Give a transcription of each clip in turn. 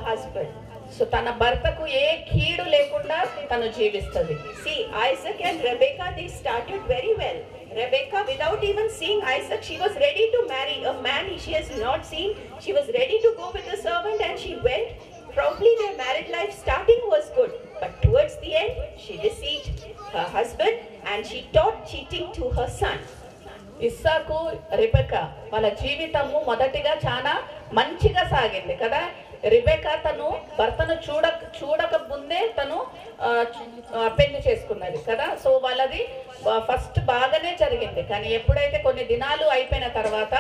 husband. So తన భర్తకు ఏ కీడు లేకుండా తను జీవిస్తుంది. See, Isaac and Rebecca, they started very well. Rebecca, without even seeing Isaac, she was ready to marry a man she has not seen. She was ready to go with the servant and she went. Probably their married life starting was good, but towards the end, she deceived her husband and she taught cheating to her son. ఇస్సాకు రిబెకా వాళ్ళ జీవితము మొదటిగా చాలా మంచిగా సాగింది కదా. రిబెకా తను భర్తను చూడక ముందే తను పెళ్లి చేసుకున్నది కదా. సో వాళ్ళది ఫస్ట్ బాగానే జరిగింది. కానీ ఎప్పుడైతే కొన్ని దినాలు అయిపోయిన తర్వాత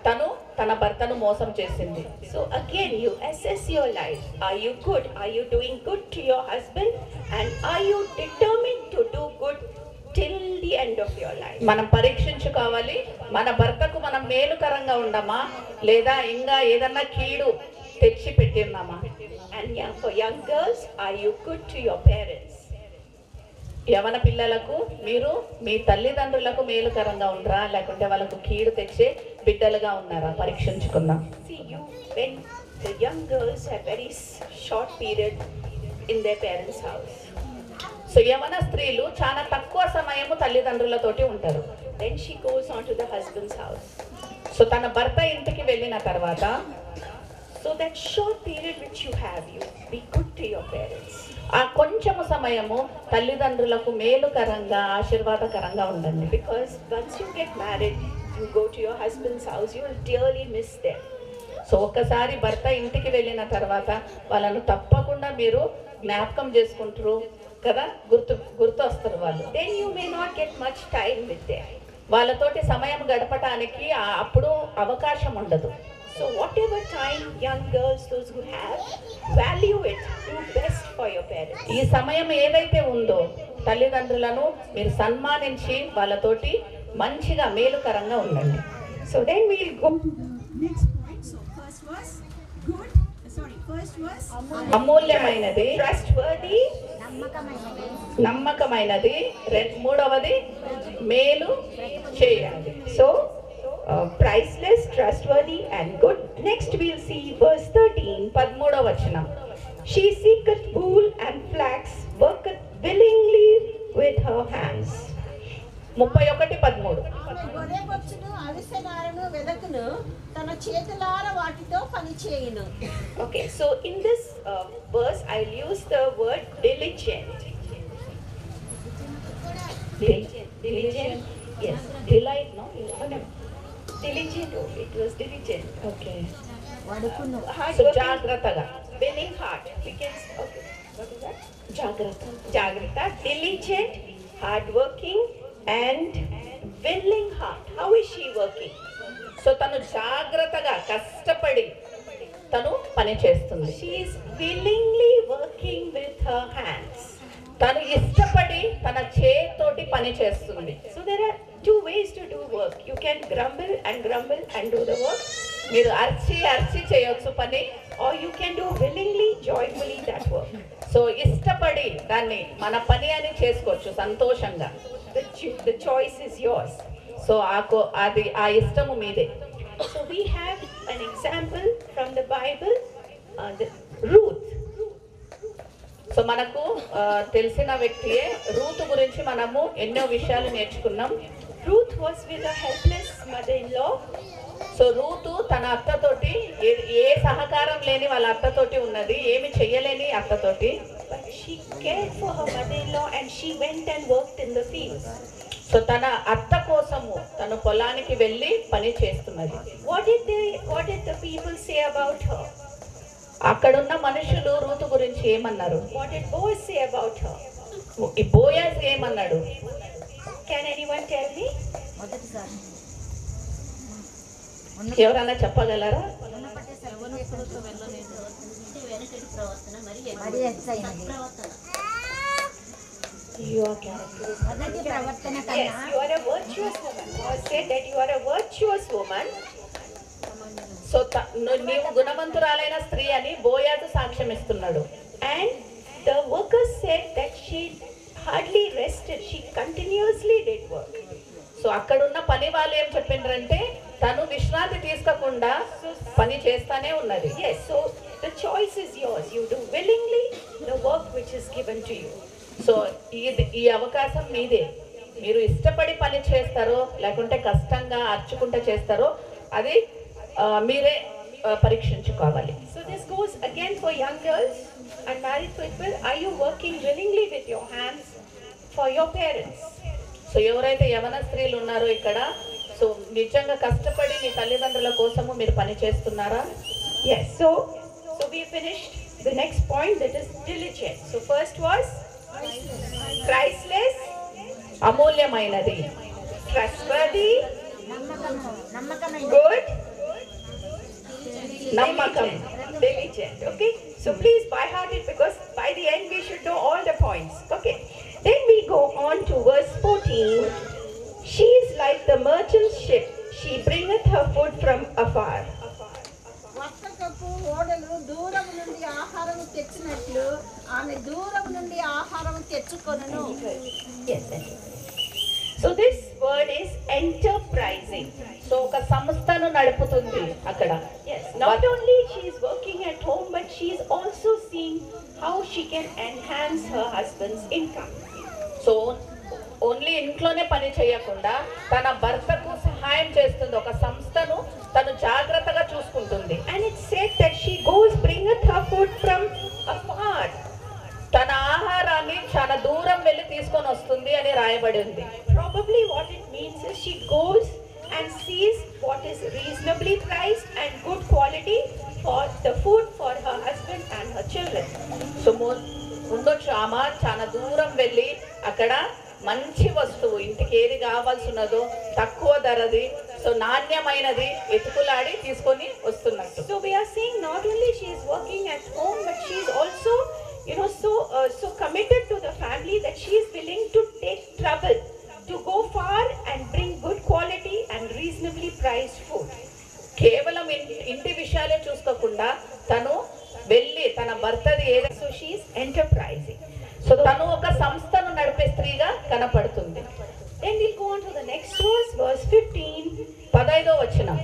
తను తన భర్తను మోసం చేసింది. So again, you assess your life. Are you good? Are you doing good to your husband? And are you determined to do good till the end of your life? మనం పరీక్షించుకోవాలి. మన భర్తకు మనం మేలుకరంగా ఉండమా లేదా ఇంకా ఏదన్నా కీడు తెచ్చి పెట్టిన్నామా? And for young girls, are you good to your parents? యవన పిల్లలకు మీరు మీ తల్లిదండ్రులకు మేలుకరంగా ఉండరా లేకుంటే వాళ్ళకు కీడు తెచ్చే బిడ్డలుగా ఉన్నారా? పరీక్షించుకుందాం. See, when the young girls have very short period in their parents' house. So యవన స్త్రీలు చాలా తక్కువ సమయము తల్లిదండ్రులతోటి ఉంటారు. Then she goes on to the husband's house. So తన భర్త ఇంటికి వెళ్ళిన తర్వాత so that short period which you have, you be good to your parents. ఆ కొంచెము సమయము తల్లిదండ్రులకు మేలుకరంగా ఆశీర్వాదకరంగా ఉండండి. Because once you get married, you go to your husband's house, you will dearly miss them. So ఒక్కసారి భర్త ఇంటికి వెళ్ళిన తర్వాత వాళ్ళను తప్పకుండా మీరు జ్ఞాపకం చేసుకుంటారు కదా, గుర్తు వస్తారు వాళ్ళు. Then you may not get much time with them. వాళ్ళతోటి సమయం గడపటానికి అప్పుడు అవకాశం ఉండదు. So whatever time young girls, those who have, value it, do best for your parents. ఈ సమయం ఏదైతే ఉందో తల్లిదండ్రులను మీరు సన్మానించి వాళ్ళతోటి మంచిగా మేలుకరంగా ఉండండి. So then we'll go to the next point. So first was good. First was అమూల్యమైనది, trustworthy, నమ్మకమైనది. మూడవది మేలు చేయాలి. So priceless, trustworthy and good. Next we'll see verse 13. 13వ వచనం. She seeketh wool and flax, worketh willingly with her hands. 31:13. గొర్రెబొచ్చును అవిసెనారను వెదకును తన చేతులార వాటితో పని చేయును. Okay, so in this verse I'll use the word diligent. Diligent. Yes. Delight, no? Diligent. Oh, it was diligent. Okay. వడుకును So జాగ్రత్తగా. Willing heart. We can. Okay. What is that? జాగ్రత్త. Jagrata. Diligent, hardworking, and willing heart. How is she working? So తను జాగ్రత్తగా కష్టపడి తను పని చేస్తుంది. She is willingly working with her hands. తను ఇష్టపడి తన చేతితోటి పని చేస్తుంది. So there are two ways to do work. You can grumble and do the work, మీరు అర్చి చేయొచ్చు పని, or you can do willingly, joyfully that work. So ఇష్టపడి దాన్ని మన పని అని చేసుకోవచ్చు సంతోషంగా. The choice is yours. So అది ఆ ఇష్టము మీదే. So we have an example from the Bible, Ruth. So మనకు తెలిసిన వ్యక్తియే రూతు గురించి మనము ఎన్నో విషయాలు నేర్చుకున్నాం. Ruth was with a helpless mother-in-law. So Ruth తన అత్తతోటి ఏ సహకారం లేని వాళ్ళ అత్తతోటి ఉన్నది, ఏమి చెయ్యలేని అత్తతోటి. But she cared for her mother-in-law and she went and worked in the fields. So తన అత్త కోసము తను పొలానికి వెళ్ళి పని చేస్తున్నది. What did the people say about her? అక్కడున్న మనుషులు రూతు గురించి ఏమన్నారు? What did Boaz say about her? ఈ బోయాజ్ ఏమన్నాడు? Can anyone tell me? మొదటిసారి ఎవరన్నా చెప్పగలరా? మరి ఎచ్చైనది మొదటి ప్రవర్తన Yes, కన్నా you are a virtuous woman. God said that you are a virtuous woman. So నీవు గుణవంతురాలైన స్త్రీ అని బోయాజు సాక్ష్యం ఇస్తున్నాడు. And the workers said that she hardly rested. She continuously did work. So అక్కడున్న పని వాళ్ళు ఏం చెప్పిండ్రంటే తను విశ్రాంతి తీసుకోకుండా పని చేస్తానే ఉన్నది. Yes, so the choice is yours. You do willingly the work which is given to you. So ఈ అవకాశం మీదే. మీరు ఇష్టపడి పని చేస్తారో లేకుంటే కష్టంగా అర్చుకుంటూ చేస్తారో అది మీరే పరీక్షించుకోవాలి. So this goes again for young girls and married people. Are you working willingly with your hands for your parents? So ఎవరైతే యవన స్త్రీలు ఉన్నారో ఇక్కడ, సో నిజంగా కష్టపడి మీ తల్లిదండ్రుల కోసము మీరు పని చేస్తున్నారా? Yes. So we finished the next point, that is diligent. So first was priceless, అమూల్యమైనది, trustworthy, నమ్మకమైన good, నమ్మకం, diligent. Okay. So please by heart it, because by the end we should know all the points. Okay. Then we go on to verse 14. She is like the merchant ship. She bringeth her food from afar. వర్తకపు ఓడలు దూరం నుండి ఆహారం తెచ్చినట్లు ఆమె దూరం నుండి ఆహారం తెచ్చుకొనును. Yes. So this word is enterprising. So ఒక సంస్థను నడుపుతుంది అక్కడ. Yes. Not only she is working at home, but she is also seeing how she can enhance her husband's income. So only ఇంట్లోనే పని చేయకుండా తన భర్తకు సహాయం చేస్తుంది. ఒక సంస్థను తను జాగ్రత్తగా చూసుకుంటుంది. And it said that she goes bringeth her food from afar. తన ఆహారాన్ని చాలా దూరం వెళ్ళి తీసుకొని వస్తుంది అని రాయబడి ఉంది. Probably what it means is she goes and sees what is reasonably priced and good quality for the food for her husband and her children. So ఉండొచ్చు ఆమె చాలా దూరం వెళ్ళి అక్కడ మంచి వస్తువు, ఇంటికి ఏది కావాల్సి ఉన్నదో తక్కువ ధరది, సో నాణ్యమైనది ఎతుకులాడి తీసుకొని వస్తున్నట్టు. So we are saying not only she is working at home, but she is also, so committed to the family that she is willing to take trouble to go far and bring good quality and reasonably priced food. కేవలం ఇంటి విషయాలే చూసుకోకుండా తను వెళ్ళి తన భర్తది ఏదో, So she is enterprising. So తను ఒక సంస్థను నడిపే స్త్రీగా కనపడుతుంది. Then we'll go on to the next verse 15. 15వ వచనం.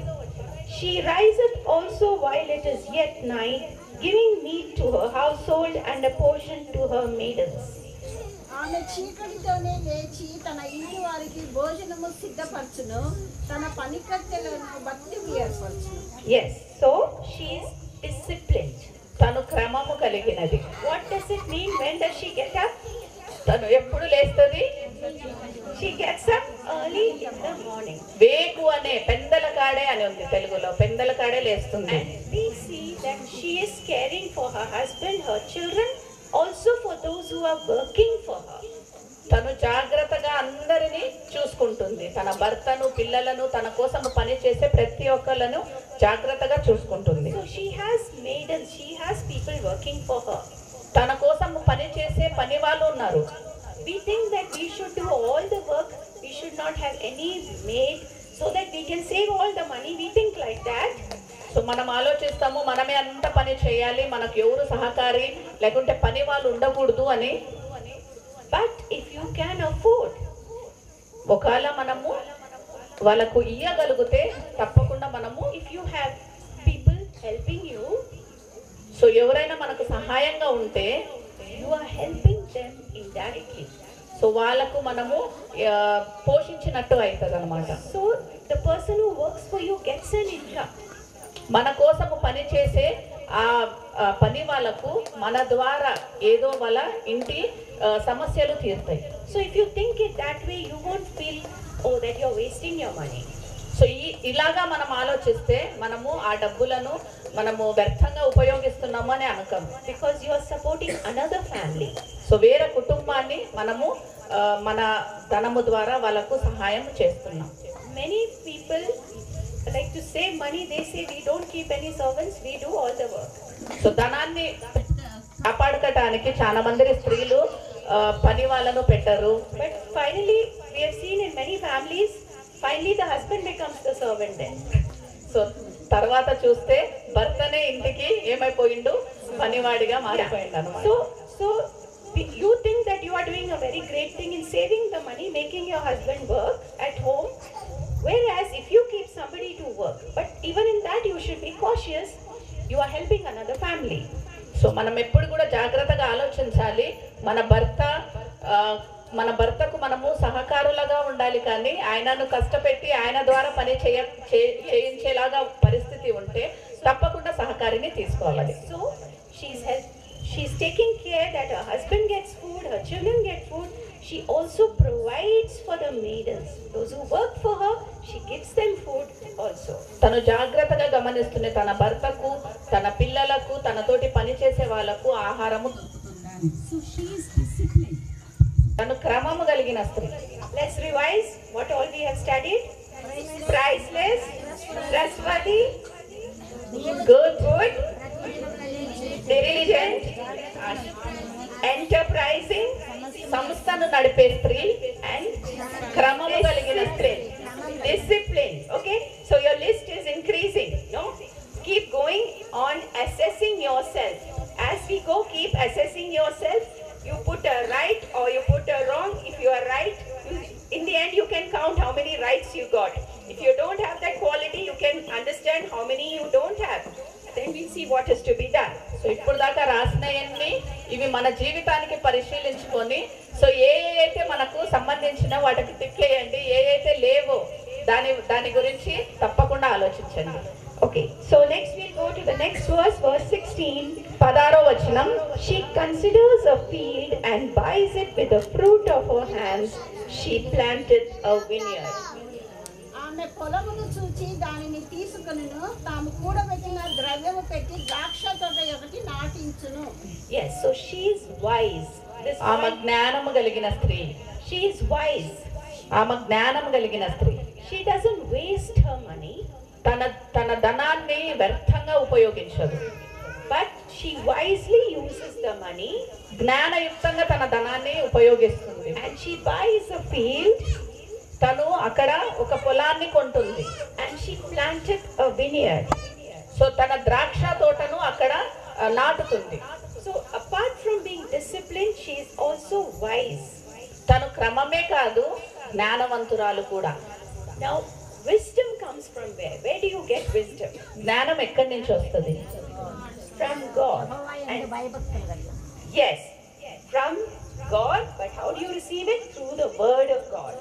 She riseth also while it is yet night, giving meat to her household and a portion to her maidens. ఆమె చీకటితోనే లేచి తన ఇంటి వారికి భోజనము సిద్ధపరచును, తన పనికత్తెలను భక్తికి ఏర్పరచును. Yes, so she is disciplined. తను క్రమము కలిగినది. What does it mean? When does she get up? తను ఎప్పుడు లేస్తుంది? She gets up early in the morning. వేకు అనే పెందలకాడే అని ఉంది తెలుగులో, పెందలకాడే లేస్తుంది. And we see that she is caring for her husband, her children, also for those who are working for her. తను జాగ్రత్తగా అందరినీ చూసుకుంటుంది. తన భర్తను, పిల్లలను, తన కోసం పని చేసే ప్రతి ఒక్కళ్ళను జాగ్రత్తగా చూసుకుంటుంది. So she has maidens, she has people working for her. తన కోసం పని చేసే పని వాళ్ళు ఉన్నారు. We think that we should do all the work, we should not have any maid, so that we can save all the money. We think like that. So మనం ఆలోచిస్తాము మనమే అంత పని చేయాలి, మనకు ఎవరు సహకారి లేకుంటే పని వాళ్ళు ఉండకూడదు అని. But if you can afford, ఒకవేళ మనము వాళ్ళకు ఇయ్యగలిగితే తప్పకుండా మనము, if you have people helping you, so ఎవరైనా మనకు సహాయంగా ఉంటే you are helping them indirectly. So వాళ్ళకు మనము పోషించినట్టు అవుతుంది అనమాట. So the person who works for you gets an income. మన కోసము పని చేసే ఆ పని వాళ్ళకు మన ద్వారా ఏదో వాళ్ళ ఇంటి సమస్యలు తీరుతాయి. So if you think it that way, you won't feel, oh, that you're wasting your money. So ఇలాగా మనం ఆలోచిస్తే మనము ఆ డబ్బులను మనము వ్యర్థంగా ఉపయోగిస్తున్నాము అని అనకం. Because you are supporting another family. So వేరే కుటుంబాన్ని మనము మన ధనము ద్వారా వాళ్ళకు సహాయం చేస్తున్నాం. Many people like to save money. They say we don't keep any servants, we do all the work. So ధనాన్ని కాపాడుకోవటానికి చాలా మంది స్త్రీలు పని వాళ్ళను పెట్టరు. But finally, we have seen in many families, finally the husband becomes the servant then. So తర్వాత చూస్తే భర్తనే ఇంటికి ఏమైపోయిండు, పనివాడిగా మారిపోయిండు అనమాట. So you think that you are doing a very great thing in saving the money, making your husband work at home, whereas if you keep somebody to work, but even in that you should be cautious. you are helping another family. So మనం ఎప్పుడు కూడా జాగ్రత్తగా ఆలోచించాలి. మన భర్తకు మనము సహకారులుగా ఉండాలి, కానీ ఆయనను కష్టపెట్టి ఆయన ద్వారా పని చేయించేలాగా పరిస్థితి ఉంటే తప్పకుండా సహకారిని తీసుకోవాలి. So she's taking care that her husband gets food, her children get food. She also provides for the maidens, those who work for her. She gives them food also. తను జాగ్రత్తగా గమనిస్తుంది తన భర్తకు, తన పిల్లలకు, తనతోటి పని చేసే వాళ్ళకు ఆహారము. So she is disciplined. తను క్రమము కలిగిన స్త్రీ. Let's revise what all we have studied. Priceless, trustworthy, good, diligent, enterprising, సంస్థను నడిపే స్త్రీ, and క్రమము కలిగిన స్త్రీ, discipline. Okay, so your list is increasing. No, keep going on assessing yourself. As we go, keep assessing yourself. You put a right or you put a wrong. If you are right, in the end you can count how many rights you got. If you don't have that quality, you can understand how many you don't have. Then we'll see what is to be done. So ఇప్పుడు దాకా రాసినవన్నీ ఇవి మన జీవితానికి పరిశీలించుకొని, so అయితే మనకు సంబంధించిన వాటికి తిక్కేయండి, అయితే లేవో దాని గురించి తప్పకుండా ఆలోచించండి. Okay, so next we'll go to the next verse, verse 16. 16వ వచనం. She considers a field and buys it with the fruit of her hands. She planted a vineyard. ఆమె పొలమును చూచి దానిని తీసుకొనును, తాము కూడబెట్టిన ద్రవ్యము పెట్టి ద్రాక్ష తోట ఒకటి నాటించును. Yes, so she is wise. This ఆమె జ్ఞానము కలిగిన స్త్రీ. she is wise. ఆమె జ్ఞానము కలిగిన స్త్రీ. She doesn't waste her money, తన ధనాన్ని వ్యర్థంగా ఉపయోగించదు. but she wisely uses the money జ్ఞానయుక్తంగా తన ధనాన్ని ఉపయోగిస్తుంది. and she buys a field తను అక్కడ ఒక పొలాన్ని కొంటుంది. and she planted a vineyard. So తన ద్రాక్ష తోటను అక్కడ నాటుతుంది. So apart from being disciplined, she is also wise. తను క్రమమే కాదు, జ్ఞానవంతురాలు కూడా. Now wisdom comes from where? Where do you get wisdom? జ్ఞానం ఎక్కడి నుంచి వస్తుంది? From God. And భయభక్తులు కలిగి. yes, from God, but how do you receive it? Through the word of God.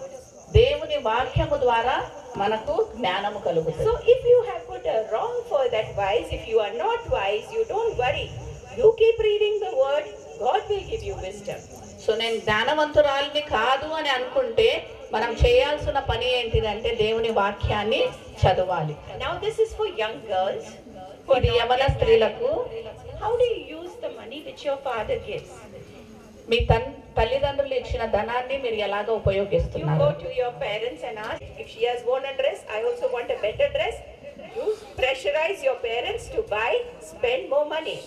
దేవుని వాక్యము ద్వారా మనకు జ్ఞానము కలుగుతుంది. So if you have put a wrong for that wise, if you are not wise, you don't worry. You keep reading the word, God will give you wisdom. So నేను జ్ఞానవంతురాలిని కాదు అని అనుకుంటే మనం చేయాల్సిన పని ఏంటిదంటే దేవుని వాక్యాన్ని చదవాలి. Now this is for young girls. ఇది యవన స్త్రీలకు. How do you use the money which your father gives? మీ తల్లిదండ్రులు ఇచ్చిన ధనాన్ని మీరు ఎలాగ You ఉపయోగిస్తున్నారు? go to your parents and ask, if she has worn a dress, I also want a better dress. You pressurize your parents to spend more money.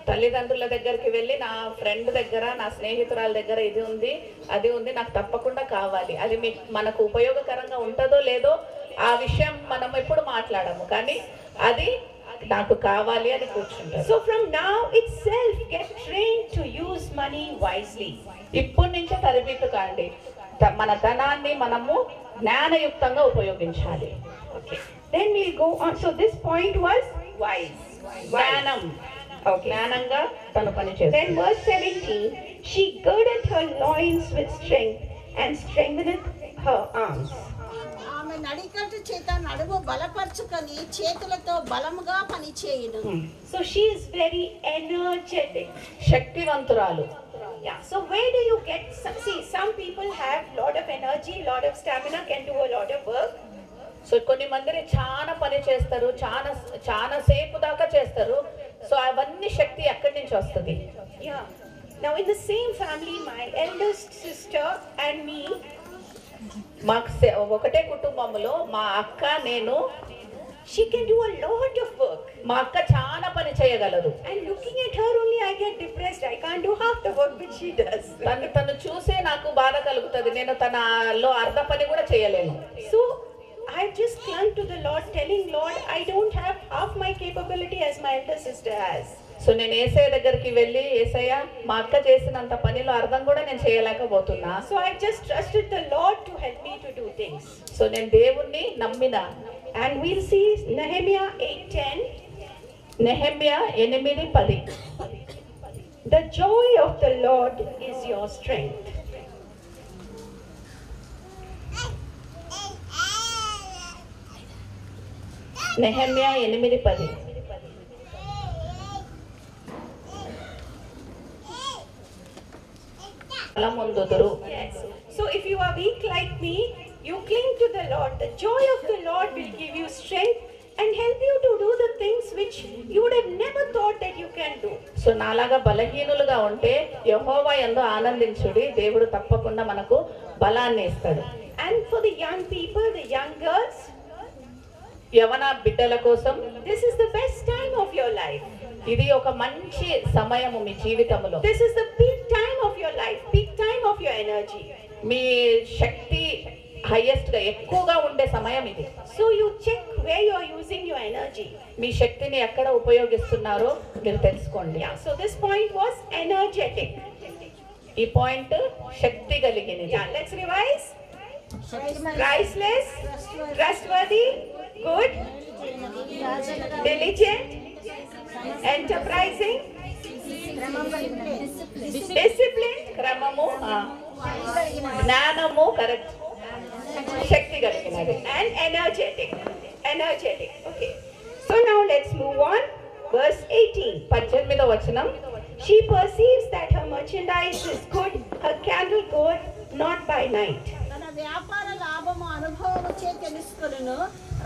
తల్లిదండ్రుల దగ్గరికి వెళ్ళి, నా ఫ్రెండ్ దగ్గర, నా స్నేహితురాల దగ్గర ఇది ఉంది, అది ఉంది, నాకు తప్పకుండా కావాలి. అది మనకు ఉపయోగకరంగా ఉంటుందో లేదో ఆ విషయం మనం ఎప్పుడు మాట్లాడము, కానీ అది నాకు కావాలి అని కూర్చుంటారు. So from now itself, get trained to use money wisely. ఇప్పటి నుంచే తరబితు కాండి, మన ధనాన్ని మనము జ్ఞానయుక్తంగా ఉపయోగించాలి. Okay. Then we'll go on. So this point was wise. జ్ఞానం. Okay. జ్ఞానంగా తను పని చేస్తుంది. Then verse 17, she girded her loins with strength and strengtheneth her arms. ఆమె నడికట్టు చేత నడుము బలపరుచుకొని చేతులతో బలముగా పనిచేయును. So she is very energetic. శక్తివంతురాలు. Yeah. So where do you get some people have lot of energy, lot of stamina, can do a lot of work. So కొన్ని మందిని చాలా పని చేస్తారు, చాలా సేపు దాకా చేస్తారు. సో అవన్నీ శక్తి ఎక్కడి నుంచి వస్తుంది? Yeah. Now in the same family, my eldest sister and me, మాకు ఒకటే కుటుంబంలో మా అక్క నేను, she can do a lot of work. మా అక్క చాలా పని చేయగలదు. And looking at her only, I get depressed. I can't do half the work which she does. తను చూసే నాకు బాధ కలుగుతుంది. నేను తనలో అర్ధ పని కూడా చేయలేను. So I just clung to the Lord, telling Lord, I don't have half my capability as my elder sister has. So నేను యేసయ్య దగ్గరికి వెళ్ళి, యేసయ్య మా అక్క చేసినంత పనిలో అర్థం కూడా నేను చేయలేకపోతున్నా. So I just trusted the Lord to help me to do things. So నేను దేవుణ్ణి నమ్మిన. And we'll see Nehemiah 8:10. Nehemiah 8:10. The joy of the Lord is your strength. Nehemiah 8:10. బలమొందుదురు. Yes. So if you are weak like me, you cling to the Lord. The joy of the Lord will give you strength and help you to do the things which you would have never thought that you can do. So నాలాగా బలహీనులుగా ఉంటే యెహోవా యందు ఆనందించుడి, దేవుడు తప్పకుండా మనకు బలాన్ని ఇస్తాడు. And for the young people, the young girls, యవన బిడ్డల కోసం this is the best time of your life. ఇది ఒక మంచి సమయము మీ జీవితంలో. This is the peak time of your life, peak time of your energy. Me Shakti highest గా ఎక్కువగా ఉండే సమయం ఇది. So you check where you are using your energy. మీ శక్తిని ఎక్కడ ఉపయోగిస్తున్నారో మీరు తెలుసుకోండి. Yeah, so this point was energetic. ఈ పాయింట్ శక్తి కలిగినది. Yeah, let's revise. Priceless, trustworthy, good, diligent, enterprising, disciplined, క్రమము, జ్ఞానము, కరెక్ట్, శక్తి కలిగినది, and energetic. Energetic. Okay. So now let's move on. Verse 18. 18వ వచనం. She perceives that her merchandise is good, her candle goeth not by night. తన వ్యాపార లాభము అనుభవము చే తెలుసుకొనును,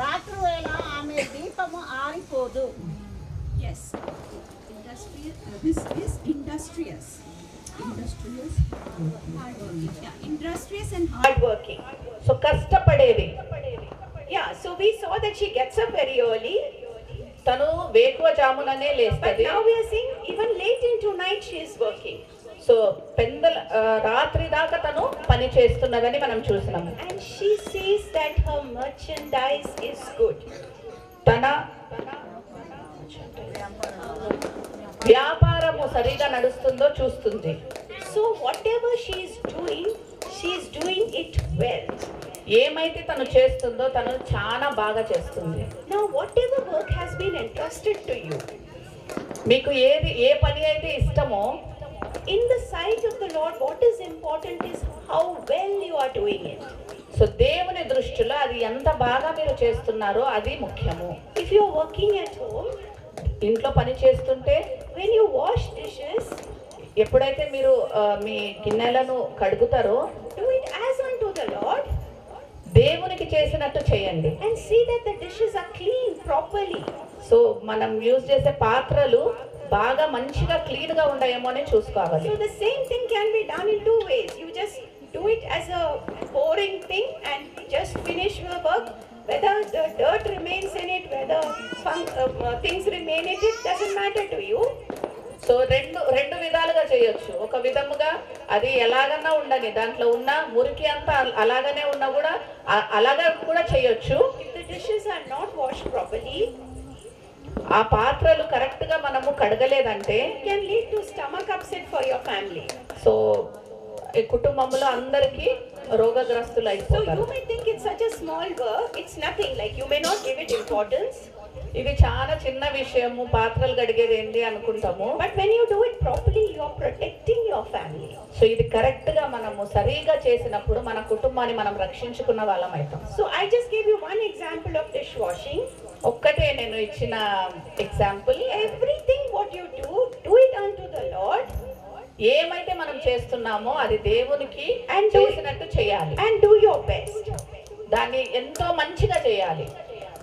రాత్రి వేళ ఆమె దీపము ఆరిపోదు. Yes. This is industrious. Industrious. Hardworking. Yeah, industrious and Hardworking. So కష్టపడేది. Yeah, so we saw that she gets up very early. తను వేకువజాముననే But లేస్తది. now we are seeing even late into night she is working. So రాత్రి దాకా తను పని చేస్తున్నదని మనం చూసినాము. And she sees that her merchandise is good. తన వ్యాపారము సరిగా నడుస్తుందో చూస్తుంది. So whatever she is doing it well. ఏమైతే తను చేస్తుందో తను చాలా బాగా చేస్తుంది. Now whatever work has been entrusted to you, మీకు ఏ పని అయితే ఇష్టమో, in the sight of the Lord, what is important is how well you are doing it. So దేవుని దృష్టిలో అది ఎంత బాగా మీరు చేస్తున్నారో అది ముఖ్యము. If you are working at home, ఇంట్లో పని చేస్తుంటే, when you wash dishes, ఎప్పుడైతే మీరు మీ గిన్నెలను కడుగుతారో do it as unto the Lord దేవునికి చేసినట్టు చేయండి. and see that the dishes are clean properly. So మనం యూజ్ చేసే పాత్రలు బాగా మంచిగా క్లీన్ గా ఉన్నాయేమో అని చూసుకోవాలి. So the same thing can be done in two ways. You just do it as a boring thing and just finish your work. Whether the dirt remains in it, whether things remain in it, doesn't matter to you. So రెండు విధాలుగా చేయొచ్చు. ఒక విధముగా అది ఎలాగన్నా ఉండని, దాంట్లో ఉన్న మురికి అంతా అలాగనే ఉన్నా కూడా అలాగా కూడా చేయొచ్చు. If the dishes are not washed properly, ఆ పాత్రలు కరెక్ట్ గా మనము కడగలేదంటే it can lead to stomach upset for your family. So ఈ కుటుంబంలో అందరికీ రోగగ్రస్తులు So అయిపోతారు. you may think it's such a small work, it's nothing, like you may not give it importance. ఇది చాలా చిన్న విషయము, పాత్రలు కడిగేది ఏంటి అనుకుంటాము. But when you do it properly, you are protecting your family. So ఇది కరెక్ట్ గా మనము సరిగా చేసినప్పుడు మన కుటుంబాన్ని మనం రక్షించుకున్న వాళ్ళం అవుతాం. So I just gave you one example of dishwashing. ఒక్కటే నేను ఇచ్చిన example. Everything what you do it unto the Lord. ఏమైతే మనం చేస్తున్నామో అది దేవునికి And చేసినట్టు చేయాలి. and do your best. దాన్ని ఎంతో మంచిగా చేయాలి.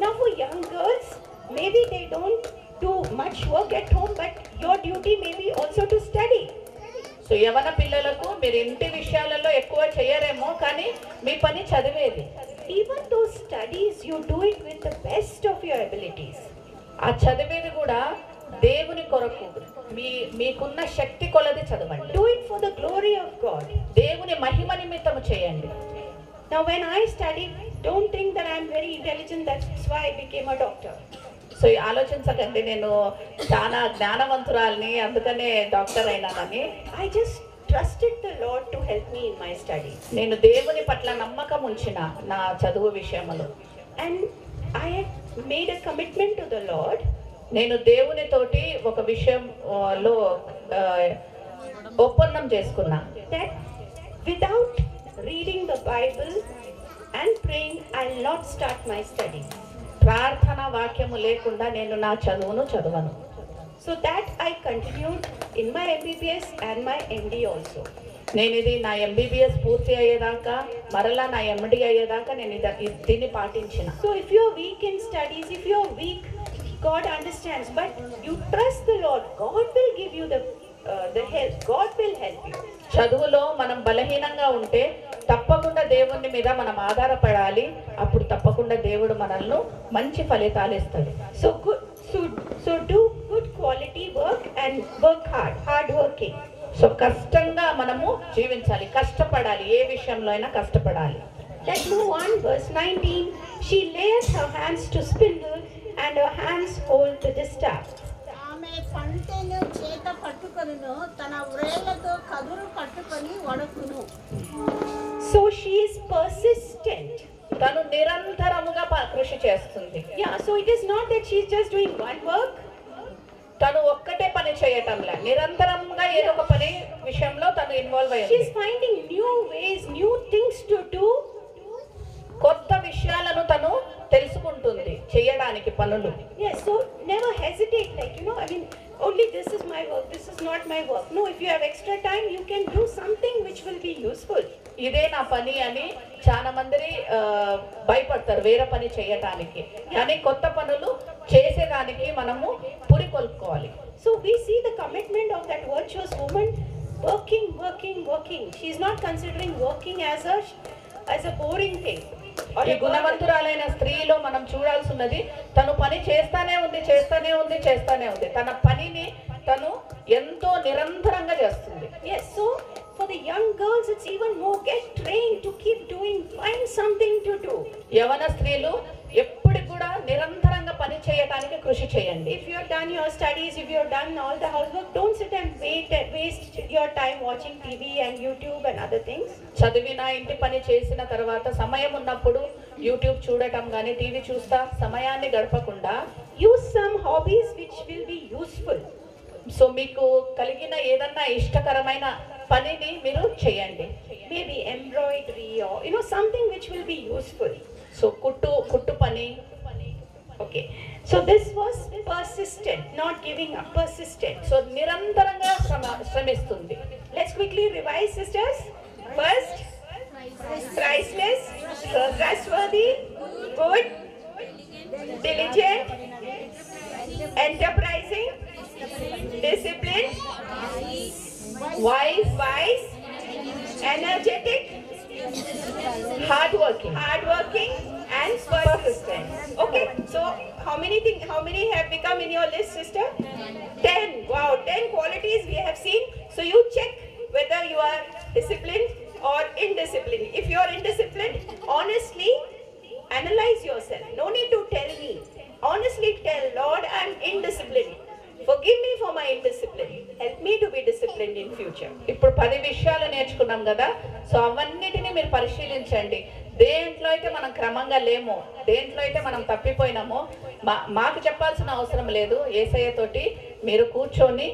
Now for young girls, maybe they don't do much work at home, but your duty may be also to study. So యవన పిల్లలకు మీరు ఇంటి విషయాలలో ఎక్కువ చేయరేమో, కానీ మీ పని చదివేది. Even those studies, you do it with the best of your abilities. ఆ చదివేది కూడా దేవుని కొరకు మీకున్న శక్తి కొలది చదవండి. Do it for the glory of God. దేవుని మహిమ నిమిత్తము చేయండి. Now when I studied, don't think that I am very intelligent, that's why I became a doctor. So ఆలోచించకండి నేను చాలా జ్ఞానవంతురాల్ని అందుకనే doctor అయినానని. I just trusted the Lord to help me in my study. నేను దేవుని పట్ల నమ్మకం ఉంచిన నా చదువు విషయంలో. And I had made a commitment to the Lord. నేను దేవునితోటి ఒక విషయంలో ఒప్పందం చేసుకున్నా. that without reading the Bible and praying, I'll not start my studies. ప్రార్థన వాక్యము లేకుండా నేను నా చదువును చదవను. So that I continued in my MBBS and my MD also. నేను ఇది నా MBBS పూర్తి అయ్యేదాకా మరలా నా MD అయ్యేదాకా నేను దీన్ని పాటించిన. So if you're weak in studies, if you're weak, God understands, but you trust the Lord. God will give you the help. God will help you. చదువులో మనం బలహీనంగా ఉంటే తప్పకుండా దేవుని మీద మనం ఆధారపడాలి. అప్పుడు తప్పకుండా దేవుడు మనల్ని మంచి ఫలితాలు ఇస్తాడు. So do good quality work and work hard working. So కష్టంగా మనము జీవించాలి, కష్టపడాలి, ఏ విషయంలో అయినా కష్టపడాలి. Let's move on. Verse 19. She layeth her hands to spindle and her hands hold to the staff. ఆమె పంటెను చేత పట్టుకొనును, తన వ్రేళ్లతో కదురు పట్టుకొని వడకును. So she is persistent. తను నిరంతరముగా కృషి చేస్తుంది. Yeah, so it is not that she is just doing one work. తను ఒక్కటే పని చేయటంలా, నిరంతరంగా ఏదో ఒక పని విషయంలో తను ఇన్వాల్వ్ She అయ్యింది. is finding new ways, new things to do. కొత్త విషయాలను తను తెలుసుకుంటుంది చేయడానికి పనులు. Yes, so never hesitate, like, I mean, only this is my work, this is not my work. No, if you have extra time, you can do something which will be useful. ఇదే నా పని అని చాలా మంది భయపడతారు వేరే పని చేయటానికి. కానీ కొత్త పనులు చేసేదానికి మనము పురికొల్పుకోవాలి. So we see the commitment of that virtuous woman, working. She is not considering working as a boring thing. ఈ గుణవంతురాలైన స్త్రీలో మనం చూడాల్సినది తను పని చేస్తానే ఉంది. తన పనిని తను ఎంతో నిరంతరంగా చేస్తుంది. Yes, so for the young girls it's even more, get trained to keep doing, find something to do. యవన స్త్రీలు ఎప్పుడు కూడా నిరంతరంగా పని చేయడానికి కృషి చేయండి. If you have done your studies, if you have done all the housework, don't sit and waste your time watching TV and YouTube and other things. చదివిన ఇంటి పని చేసిన తర్వాత సమయం ఉన్నప్పుడు యూట్యూబ్ చూడటం కానీ టీవీ చూస్తా సమయాన్ని గడపకుండా use some hobbies which will be useful. So మీకు కలిగిన ఏదన్నా ఇష్టకరమైన పనిని మీరు చేయండి. Maybe embroidery or something which will be useful. So కుట్టు పని. Okay, so this was persistent, not giving up, persistent. So నిరంతరంగా శ్రమిస్తుంది. Let's quickly revise, sisters. First, priceless, trustworthy, good, diligent, enterprising, disciplined, wise, energetic, hardworking, and persistent. Okay, so how many have become in your list, sister? 10. Wow, 10 qualities we have seen. So you check whether you are disciplined or indisciplined. If you are indisciplined, honestly analyze yourself. No need to tell me. Honestly tell, Lord, I am indisciplined. Forgive me for my indiscipline. Help me to be disciplined in future. ఇప్పుడు 10 విషయాలు నేర్చుకున్నాం కదా. So అవన్నిటిని మీరు పరిశీలించండి. దేంట్లో అయితే మనం క్రమంగా లేమో, దేంట్లో అయితే మనం తప్పిపోయినామో మాకు చెప్పాల్సిన అవసరం లేదు. యేసయ్యతోటి మీరు కూర్చొని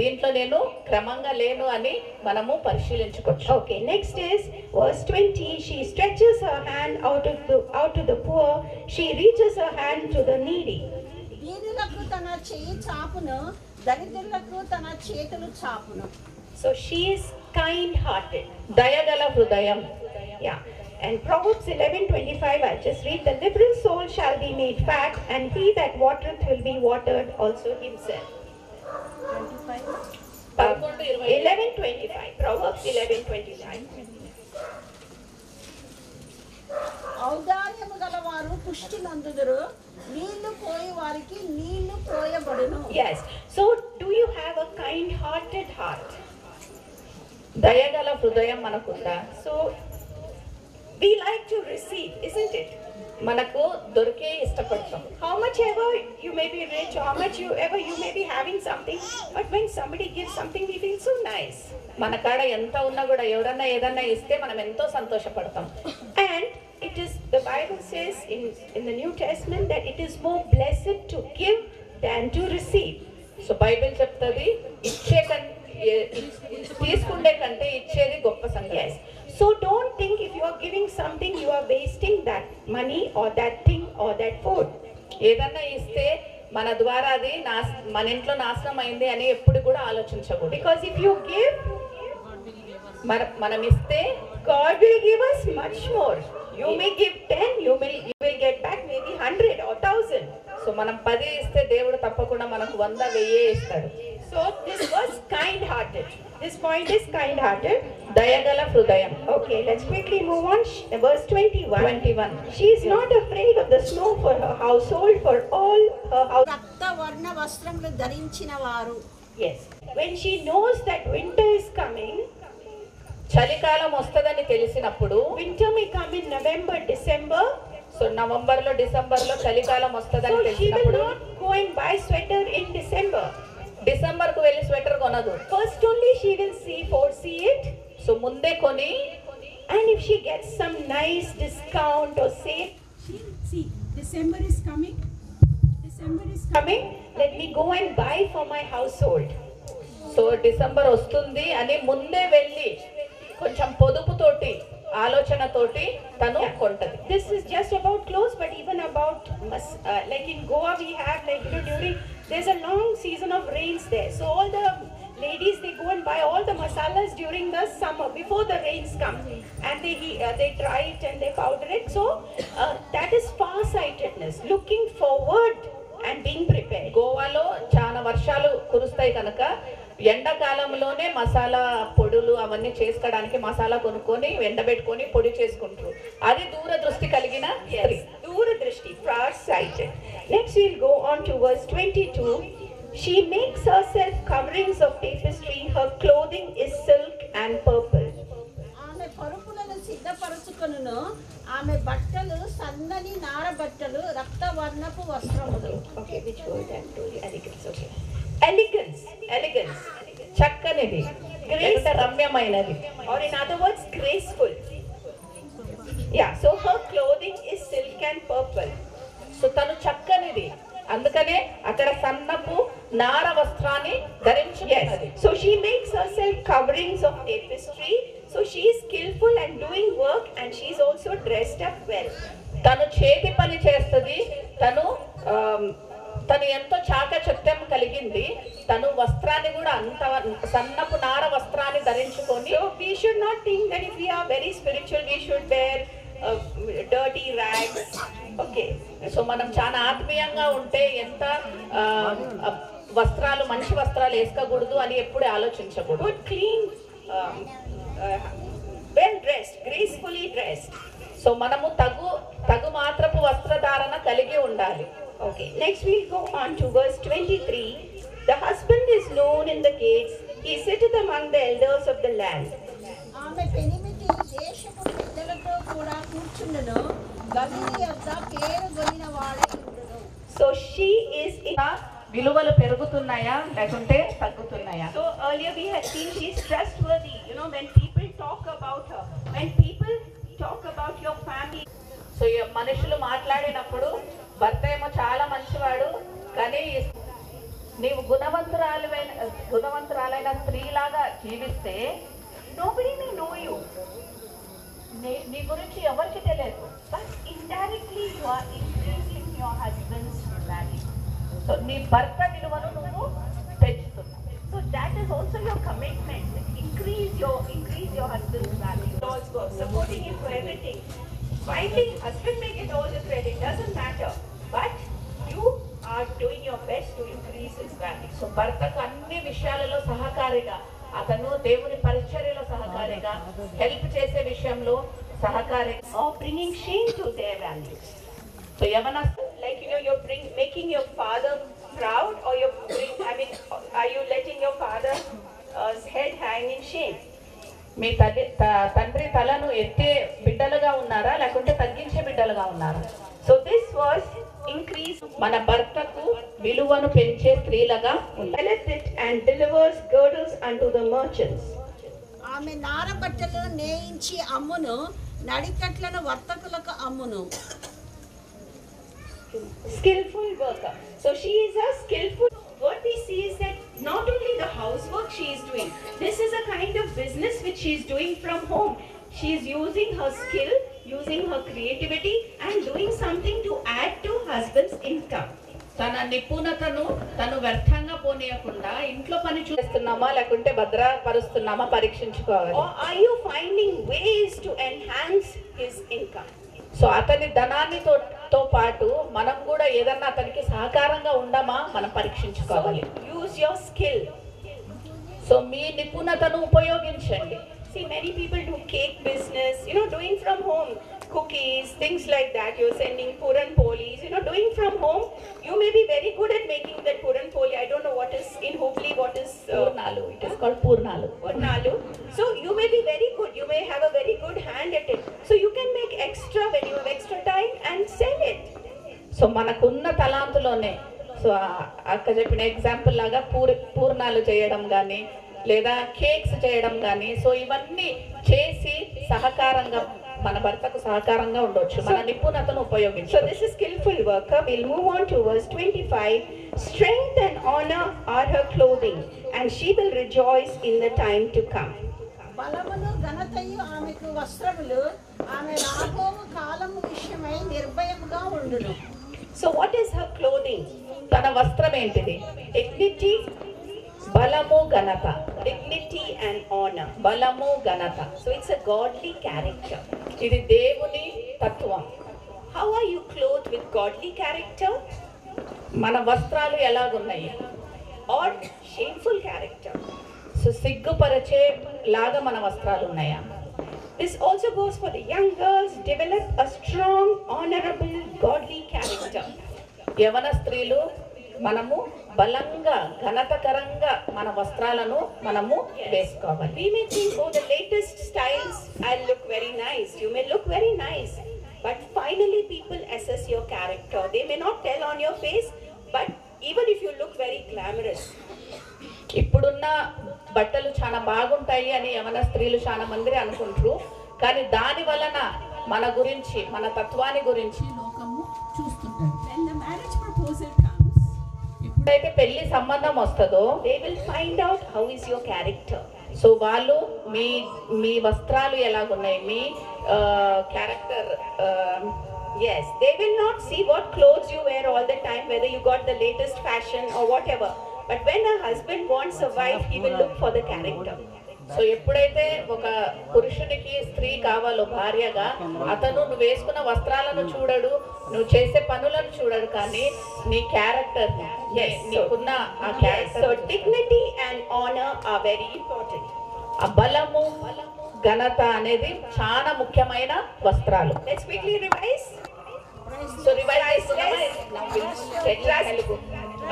దీంట్లో నేను క్రమంగా లేను అని మనము పరిశీలించుకోవచ్చు. Okay, next is verse 20. She stretches her hand out to the poor. She reaches her hand to the needy. దీనులకు తన చెయ్యి చాపును, దరిద్రులకు తన చేతులు చాపును. So she is kind-hearted. దయగల హృదయం. Yeah. And Proverbs 11:25, I'll just read. The liberal soul shall be made fat, and he that watereth will be watered also himself. 11:25. Proverbs 11:25. ఔదార్యము గలవారు పుష్టి నందుదురు, నీళ్లు పోయి వారికి నీళ్లు పోయబడును. Yes. So do you have a kind-hearted heart? దయగల హృదయం మనకుందా? So we like to receive, isn't it? మనకు దొరికే ఇష్టపడతాం. How much ever you may be rich, how much you may be having something, but when somebody gives something, we feel so nice. మన కాడ ఎంత ఉన్నా కూడా ఎవరన్నా ఏదన్నా ఇస్తే మనం ఎంతో సంతోషపడతాం. And the Bible says in the New Testament that it is more blessed to give than to receive. So Bible చెప్తుంది తీసుకుండే కంటే ఇచ్చేది గొప్ప సంగతి. Yes. So don't think if you are giving something, you are wasting that money or that thing or that food. ఏదన్నా ఇస్తే మన ద్వారా అది మన ఇంట్లో నాశనం అయింది అని ఎప్పుడు కూడా ఆలోచించకూడదు. Because if you give, మనం ఇస్తే God will give us much more. You may give 10, you will get back maybe 100 or 1000. So మనం 10 ఇస్తే దేవుడు తప్పకుండా మనకు 100 1000 ఇస్తాడు. So this was kind-hearted. This point is kind-hearted. దయగల హృదయం. Okay, let's quickly move on. Verse 21. 21. She is not afraid of the snow for her household, for all her house. రక్తవర్ణ వస్త్రములు ధరించిన వారు. Yes. When she knows that winter is coming, చలికాలం వస్తదని తెలిసినప్పుడు, winter may come in November, December. So నవంబర్లో డిసెంబర్లో చలికాలం వస్తదని So she will తెలిసినప్పుడు not go and buy sweater in December. డిసెంబర్కు వెళ్ళి స్వెటర్ కొనదు. First only she will foresee it. So ముందే కొని, And if she gets some nice discount or sale See, December is coming. December is coming, let me go and buy for my household. So December వస్తుంది అని ముందే వెళ్ళి కొంచెం పొదుపుతోటి ఆలోచనతోటి తను కొంటది. This is just about clothes, but even about like in Goa we have during there's a long season of rains there. So all the ladies they go and buy all the masalas during the summer before the rains come, and they dry it and they powder it. So that is far-sightedness, looking forward and being prepared. గోవాలో చాలా వర్షాలు కురుస్తాయి కనుక ఎండాకాలంలోనే మసాలా పొడులు అవన్నీ చేసుకోవడానికి మసాలా కొనుక్కొని ఎండబెట్టుకొని పొడి చేసుకుంటారు. అది దూరదృష్టి కలిగిన స్త్రీ. Dura-drishti, far-sighted. Next we'll go on to verse 22. She makes herself coverings of tapestry. Her clothing is silk and purple. ఆమె పరుపులను సిద్ధపరచుకొనును. ఆమె బట్టలు సన్నని నార బట్టలు రక్తవర్ణపు వస్త్రములు. Okay, which word I'm told you? Elegance, okay. Elegance. చక్కనిది, రమ్యమైనది, Or in other words, graceful. Yeah, so her clothing is silk and purple. So తను చక్కనిది, అందుకనే అక్కడ సన్నపు నార వస్త్రాన్ని ధరించుకున్నది. So she makes herself coverings of tapestry. So she is skillful and doing work, and she is also dressed up well. తను చేతి పని చేస్తుంది, తను ఎంతో చాకచక్యం కలిగింది. తను వస్త్రాన్ని కూడా అంత సన్నపు నార వస్త్రాన్ని ధరించుకొని. So we should not think that if we are very spiritual, we should wear dirty rags. Okay. So మనం చాలా ఆత్మీయంగా ఉంటే ఎంత వస్త్రాలు మంచి వస్త్రాలు వేసుకోకూడదు అని ఎప్పుడు ఆలోచించకూడదు. Good, clean, well dressed, gracefully dressed. So మనము తగు మాత్రపు వస్త్రధారణ కలిగి ఉండాలి. Okay. Next we'll go on to verse 23. The husband is known in the gates. He sitteth among the elders of the land. ఆమె పెనిమిటి దేశపు పెద్దలతో కూడా కూర్చుండును. గవిని యొద్ద పేరు గొనిన వాడై ఉండును. So she is విలువలు పెరుగుతున్నాయా లేకుంటే తగ్గుతున్నాయా? So earlier we had seen she's trustworthy. When people talk about her, when people talk about your family. So మనుషులు మాట్లాడినప్పుడు భర్త ఏమో చాలా మంచివాడు, కానీ నీవు గుణవంతురాలైన స్త్రీలాగా జీవిస్తే Nobody may know you, నీ గురించి ఎవరికి తెలియదు. but indirectly you are increasing your husband's value. So నీ భర్త విలువను నువ్వు పెంచుతున్నావు. So that is also your commitment. Increase your husband's value. Lord's work, supporting him for everything. Finally, husband may get all the credit, doesn't matter. But you are doing your best to increase his value. So భర్తకు అన్ని విషయాలలో సహకారిగా, అతను దేవుని పరిచర్యలో సహకారిగా, help చేసే విషయంలో సహకారిగా, Or bringing shame to their values. So యవనస్తు Like you're making your father proud, or are you letting your father's head hang in shame? మీ తండ్రి తలను ఎత్తే బిడ్డలుగా ఉన్నారా లేకుంటే తగ్గించే బిడ్డలుగా ఉన్నారా? So this was increase. మన భర్తకు విలువను పెంచే స్త్రీలుగా ఉండాలి. Selleth it and delivers girdles unto the merchants. ఆమె నార బట్టలను నేయించి అమ్మును. నడికట్లను వర్తకులకు అమ్మును. Skillful worker. So she is a skillful. What we see is that not only the housework she is doing, this is a kind of business which she is doing from home. She is using her skill, using her creativity, and doing something to add to husband's income. తన నిపుణతను తను వ్యర్థంగా పోనీయకుండా ఇంట్లో పని చేస్తున్నామా లేకుంటే భద్రపరుస్తున్నామా పరీక్షించుకోవాలి. Or are you finding ways to enhance his income? So అతని ధనానితో పాటు మనం కూడా ఏదన్నా అతనికి సహకారంగా ఉండమా మనం పరీక్షించుకోవాలి. So use your skill. So మీ నిపుణతను ఉపయోగించండి. See, many people do cake business, doing from home, cookies, things like that. You're sending puran polis, doing from home. You may be very good at making that puran poli. I don't know what is in Hubli, what is పూర్ణాలు. It is called పూర్ణాలు. Purnalu. So you may be very good. You may have a very good hand at it. So you can make extra when you have extra time and sell it. So మనకున్న తలాంతులోనే so అక్క చెప్పిన example లాగా పూర్ణాలు చేయడం కానీ లేదా cakes చేయడం కానీ సో ఇవన్నీ చేసి సహకారంగా మన భర్తకు సహకారంగా ఉండొచ్చు. మన నిపుణతను So ఉపయోగించు. this is skillful worker. We'll move on to verse 25. Strength and honor are her clothing, and she will rejoice in the time to come. బలమును ఘనతయు ఆమెకు వస్త్రములు, ఆమె రాబోవు కాలము విషయమై నిర్భయముగా ఉండును. So what is her clothing? తన వస్త్రం ఏంటిది? Dignity, బలము ఘనత. dignity and honor. బలము ఘనత. So it's a godly character. ఇది దేవుని తత్వం. How are you clothed with godly character మన వస్త్రాలు ఎలాగున్నాయి? or shameful character? సో సిగ్గుపరిచే లాగా మన వస్త్రాలు ఉన్నాయా? This also goes for the young girls. Develop a strong, honorable, godly character. యవన స్త్రీలు మనము బలంగా ఘనతకరంగా మన వస్త్రాలను మనము వేసుకోవాలి. We may think, oh, the latest styles, I'll look very nice. You may look very nice. But finally, people assess your character. They may not tell on your face, but even if you look very glamorous. ఇప్పుడున్న బట్టలు చాలా బాగుంటాయి అని యవన స్త్రీలు చాలా మంది అనుకుంటారు. కానీ దాని వలన మన గురించి మన తత్వాన్ని గురించి లోకము చూస్తుంటారు. When the marriage proposal comes, ఎప్పుడైతే పెళ్లి సంబంధం వస్తుందో They will find out how is your character. So వాళ్ళు మీ వస్త్రాలు ఎలాగున్నాయి, మీ character. Yes, they will not see what clothes you wear all the time, whether you got the latest fashion or whatever. But when a husband wants a wife, he will look for the character. So ఎప్పుడైతే ఒక పురుషునికి స్త్రీ కావాలో భార్యగా, అతను నువ్వు వేసుకున్న వస్త్రాలను చూడడు, నువ్వు చేసే పనులను చూడడు, కానీ నీ క్యారెక్టర్, నీకున్న ఆ Yes, character. so dignity and honor are very important. ఆ బలము ఘనత అనేది చాలా ముఖ్యమైన వస్త్రాలు. Let's quickly revise. So revise Telugu.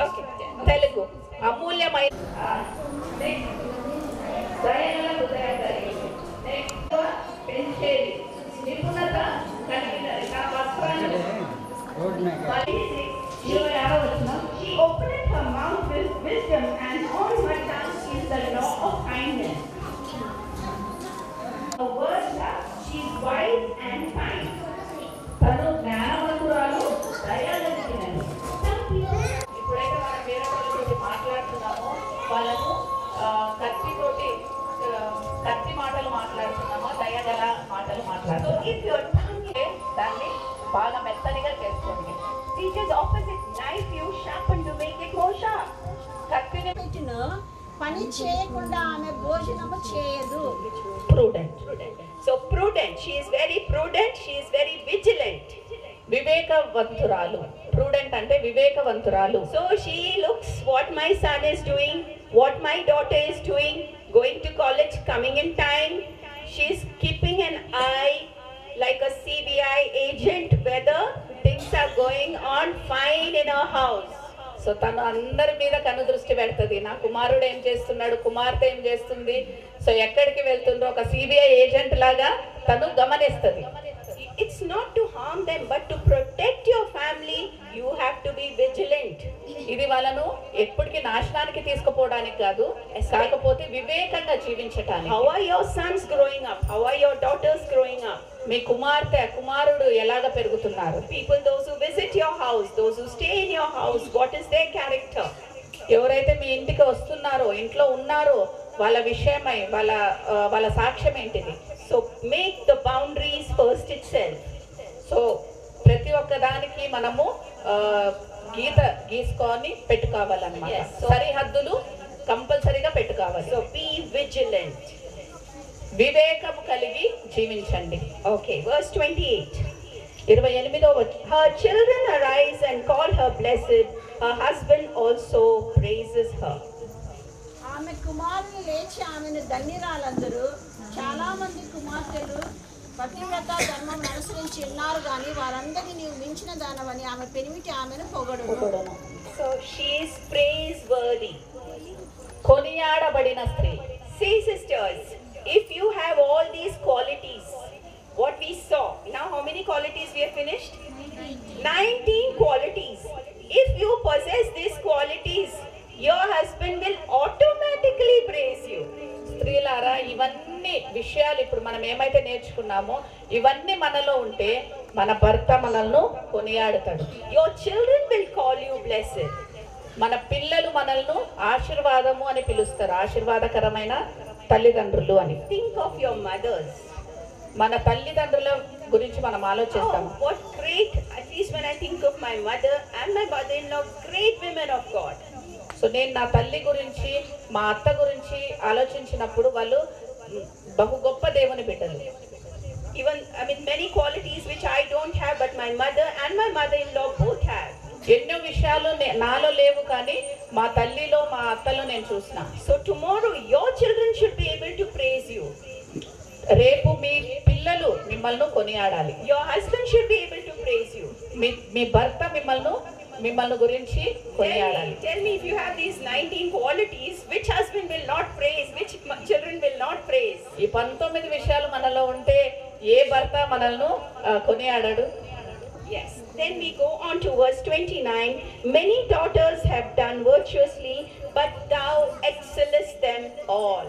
Okay. Telugu అమూల్యమైన దయగల హృదయం కలిగి, పెంచేది, నిపుణత కలిగినది, నా వస్త్రాన్ని 26 She opened her mouth with wisdom, and on her tongue is the law of kindness. Her words are, she is wise and kind. తను జ్ఞానవంతురాలు, దయగలిగినది. ఇప్పుడైతే మనం వేరే వాళ్ళతో మాట్లాడుతున్నామో వాళ్ళను కత్తి మాటలు మాట్లాడుతున్నామో దయగల మాటలు So మాట్లాడుతున్నాం. if your tongue దాన్ని బాగా మెత్తనిగా చేసుకోండి. teaches opposite knife, you sharpen to make it more sharp. కత్తిని పెట్టును పని చేయకుండా ఆమె భోజనము చేయదు. prudent. So prudent, she is very prudent, she is very vigilant. వివేకవంతురాలు. prudent అంటే వివేకవంతురాలు. So she looks what my son is doing, what my daughter is doing, going to college, coming in time. She is keeping an eye like a CBI agent whether things are going on fine in her house. So తను అందరి మీద కన్ను దృష్టి పెడుతుంది. నా కుమారుడు ఏం చేస్తున్నాడు, కుమార్తె ఏం చేస్తుంది, సో ఎక్కడికి వెళ్తుందో ఒక సిబిఐ ఏజెంట్ లాగా తను గమనిస్తుంది. it's not to harm them, but to protect your family. You have to be vigilant. ఇది వాళ్ళను ఎప్పటికీ నాశనానికి తీసుకుపోవడానికి కాదు, కాకపోతే వివేకంగా జీవించటానికి. How are your sons growing up? How are your daughters growing up? మీ కుమారుడు ఎలాగ పెరుగుతున్నారు? People, those who visit your house, those who stay in your house, what is their character? ఎవరైతే మీ ఇంటికి వస్తున్నారో, ఇంట్లో ఉన్నారో, వాళ్ళ విషయమై వాళ్ళ సాక్ష్యం ఏంటిది? So make the boundaries first itself. So ప్రతి ఒక్క దానికి మనము గీసుకొని పెట్టుకోవాలన్నమాట. Yes. సరిహద్దులు కంపల్సరీగా పెట్టుకోవాలి. So be vigilant. వివేకము కలిగి జీవించండి. Okay, verse 28. 28వ వచనం. Her children arise and call her blessed. Her husband also praises her. ఆమె కుమారులు లేచి ఆమెను ధన్యురాలందరూ. చాలా మంది కుమార్తెలు పతివ్రత ధర్మం అనుసరించి ఉన్నారు, కానీ వారందరినీ నీవు మించిన దానవని ఆమె పెనిమిటి ఆమెను పొగడును. So she is praiseworthy. కొనియాడబడిన స్త్రీ. See, sisters, if you have all these qualities, what we saw, now how many qualities we have finished? 19 qualities. If you possess these qualities, your husband will automatically praise you. స్త్రీలారా, ఇవన్నీ విషయాలు ఇప్పుడు మనం ఏమైతే నేర్చుకున్నామో ఇవన్నీ మనలో ఉంటే మన భర్త మనల్ని కొనియాడతాడు. Your children will call you blessed. మన పిల్లలు మనల్ని ఆశీర్వాదము అని పిలుస్తారు, ఆశీర్వాదకరమైన తల్లిదండ్రులు అని. Think of your mothers. మన తల్లిదండ్రుల గురించి మనం ఆలోచిస్తాం. Oh, what great, at least when I think of my mother and my mother-in-law, great women of God. So నేను నా తల్లి గురించి, మా అత్త గురించి ఆలోచించినప్పుడు వాళ్ళు బహు గొప్ప దేవుని బిడ్డలు. Even, many qualities which I don't have, but my mother and my mother-in-law both have. ఎన్నో విషయాలు నాలో లేవు, కానీ మా తల్లిలో మా అత్తలో నేను చూసిన. So tomorrow your children should be able to praise you. రేపు మీ పిల్లలు మిమ్మల్ని కొనియాడాలి. Your husband should be able to praise you. మీ భర్త మిమ్మల్ని గురించి కొనియాడాలి. Tell me if you have these 19 qualities, which husband will not praise, which children will not praise? ఈ 19 విషయాలు మనలో ఉంటే ఏ భర్త మనల్ని కొనియాడాడు? Yes. Then we go on to verse 29. Many daughters have done virtuously, but thou excellest them all.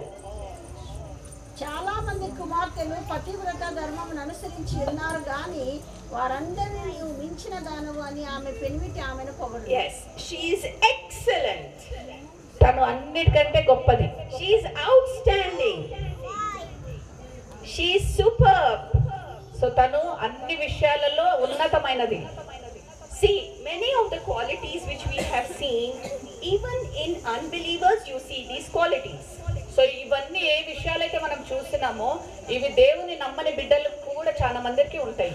చాలా మంది కుమార్తెలు పతివ్రత ధర్మమును అనుసరించి ఉన్నారు, కానీ వారందరినీ నీవు మించిన దానవు అని ఆమె పెనిమిటి ఆమెను పొగడు. Yes, she is excellent. తను అన్నిటికంటే గొప్పది. She is outstanding. She is superb. So తను అన్ని విషయాలలో ఉన్నతమైనది. See, many of the qualities which we have seen, even in unbelievers you see these qualities. So ఇవన్నీ ఏ విషయాలైతే మనం చూస్తున్నామో ఇవి దేవుని నమ్మని బిడ్డలకు కూడా చాలా మందికి ఉంటాయి.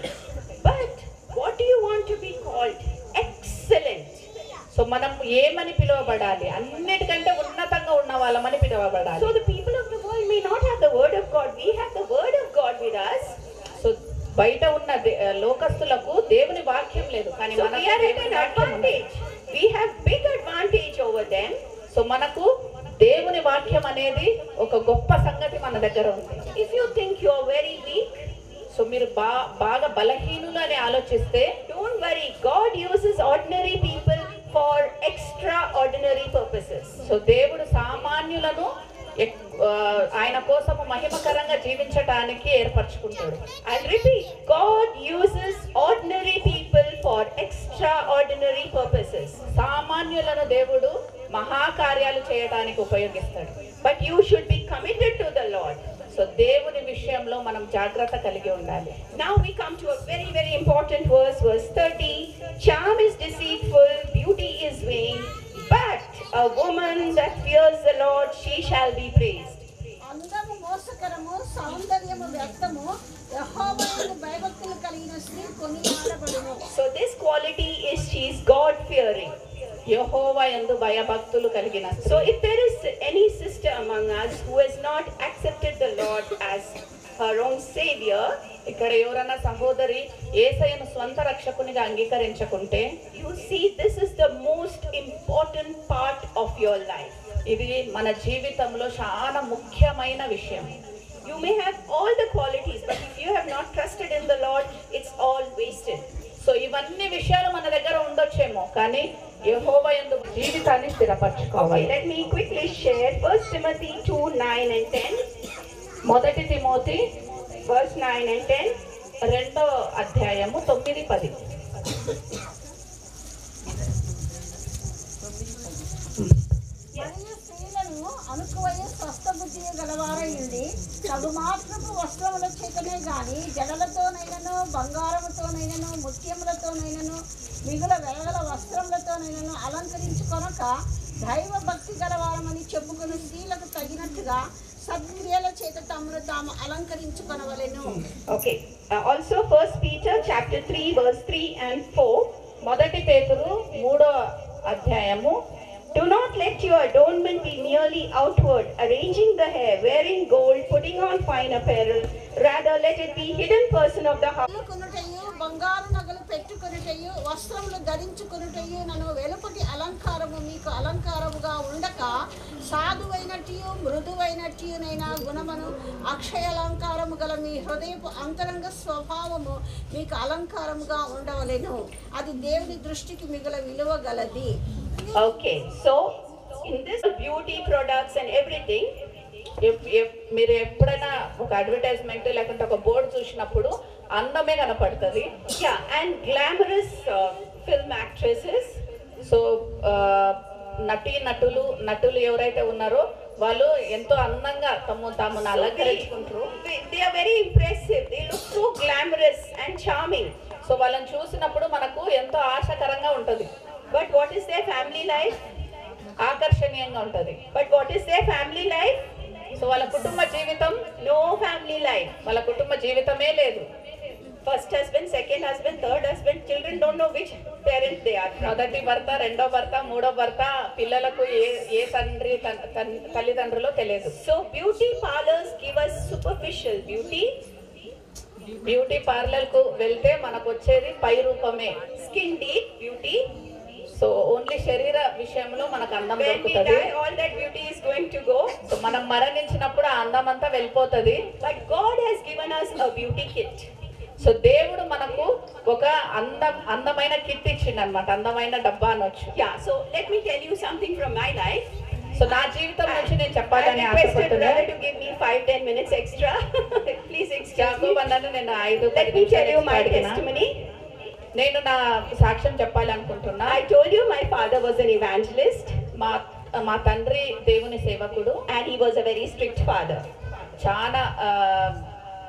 But what do you want to be called? Excellent. So మనం ఏమని పిలువబడాలి? అన్నిటికంటే ఉన్నతంగా ఉన్న వాళ్ళమని పిలువబడాలి. So the people of the world may not have the word of God. We have the word of God with us. So బయట ఉన్న లోకస్తులకు దేవుని వాక్యం లేదు, కానీ So we are at an advantage. We have big advantage over them. So మనకు దేవుని వాక్యం అనేది ఒక గొప్ప సంగతి మన దగ్గర ఉంది. If you think you are very weak, so మీరు బాగా బలహీనులు అని ఆలోచిస్తే don't worry. God uses ordinary people for extraordinary purposes. So దేవుడు సామాన్యులను ఆయన కోసము మహిమకరంగా జీవించడానికి ఏర్పరచుకుంటాడు. I'll repeat. God uses ordinary people for extraordinary purposes. సామాన్యులను దేవుడు మహాకార్యాలు చేయడానికి ఉపయోగిస్తాడు. But you should be committed to the Lord. So దేవుని విషయంలో మనం జాగ్రత్త కలిగి ఉండాలి. Now we come to a very, very important verse, verse 30. Charm is deceitful, beauty is vain, but a woman that fears the Lord, she shall be praised. అందము మోసకరము, సౌందర్యము వ్యర్థము, యెహోవాను భయభక్తులు కలిగిన స్త్రీ కొనియాడబడును. So this quality is she is God fearing. యెహోవా యందు భయభక్తులు కలిగిన So స్త్రీ. if there is any sister among us who has not accepted the Lord as her own savior, ఇక్కడ ఎవరైనా సహోదరి యేసయ్యను స్వంత రక్షకునిగా అంగీకరించకుంటే, you see this is the most important part of your life. ఇది మన జీవితంలో చాలా ముఖ్యమైన విషయం. You may have all the qualities, but if you have not trusted in the Lord, it's all wasted. So ఇవన్నీ విషయాలు మన దగ్గర ఉండొచ్చేమో, కానీ యెహోవా యందు జీవితాన్ని Okay, స్థిరపరచుకోవాలి. let me quickly share 1 Timothy 2, 9 and 10. మొదటి తిమోతి Verse 9 and 10. 2వ అధ్యాయము 9, 10. మరియు స్త్రీలను అనుకువయ్యే స్వస్థ బుద్ధి గలవారయుండి తగు మాత్రపు వస్త్రముల చేతనే గాని జడలతోనైనను బంగారముతోనైనను ముత్యములతోనైనను మిగుల వెలగల వస్త్రములతోనైనను అలంకరించుకొనక దైవ భక్తి గలవారమని చెప్పుకుని స్త్రీలకు తగినట్టుగా సద్క్రియల చేత తమను తాము అలంకరించుకొనవలెను. Okay. Also 1 Peter chapter 3 verse 3 and 4. మొదటి పేతురు 3వ అధ్యాయము. Do not let your adornment be merely outward, arranging the hair, wearing gold, putting on fine apparel. Rather, let it be hidden person of the heart. కొనుటయు బంగారు నగలు పెట్టుకొనుటయు వస్త్రములు ధరించుకొనుటయు నన్ను వెలుపటి అలంకారము మీకు అలంకారముగా ఉండక సాధువైనట్టు మృదువైనట్టునైనా గుణమును అక్షయ అలంకారము గల మీ హృదయపు అంతరంగ స్వభావము మీకు అలంకారముగా ఉండవలెను. అది దేవుని దృష్టికి మిగుల విలువ గలది. Okay, so in this beauty products and everything, మీరు ఎప్పుడైనా ఒక అడ్వర్టైజ్మెంట్ లేకుంటే ఒక బోర్డు చూసినప్పుడు అందమే కనపడుతుంది. yeah, and glamorous film actresses. So నటులు ఎవరైతే ఉన్నారో వాళ్ళు ఎంతో అందంగా తాము అలంకరించుకుంటారు. They are very impressive. They look so glamorous and charming. So వాళ్ళని చూసినప్పుడు మనకు ఎంతో ఆశకరంగా ఉంటది. But what is their family life? ఆకర్షణీయంగా ఉంటది. But what is their family life? So వాళ్ళ కుటుంబ జీవితం, No family life. వాళ్ళ కుటుంబ జీవితమే లేదు. First husband, second husband, third husband, children don't know which parent they are from. మొదటి భర్త, రెండో భర్త, మూడో భర్త, పిల్లలకు ఏ తండ్రి తల్లిదండ్రులో తెలియదు. So beauty parlors give us superficial beauty. Beauty parlour కు వెళ్తే మనకు వచ్చేది పై రూపమే. Skin deep beauty. So only శరీర విషయంలో మనకు అందం When we దొరుకుతుంది. die, all that beauty is going to go. So మనం మరణించినప్పుడు ఆ అందం అంతా వెళ్ళిపోతుంది. But God has given us a beauty kit. So దేవుడు మనకు ఒక అందమైన కిట్ ఇచ్చిండు అనమాట, అందమైన డబ్బా అనొచ్చు. Yeah, so let me tell you something from my life. So నా జీవితం నుంచి నేను I చెప్పాలని requested ఆశపడుతున్నా. brother to give me 5-10 minutes extra. Please excuse యాకోబు me. అన్నాను, నేను 5-10 Let me tell you నిమిషాలు my అడిగినా. testimony. నేను నా సాక్ష్యం చెప్పాలనుకుంటున్నా. I told you my father was an evangelist మా తండ్రి దేవుని సేవకుడు. and he was a very strict father. చాలా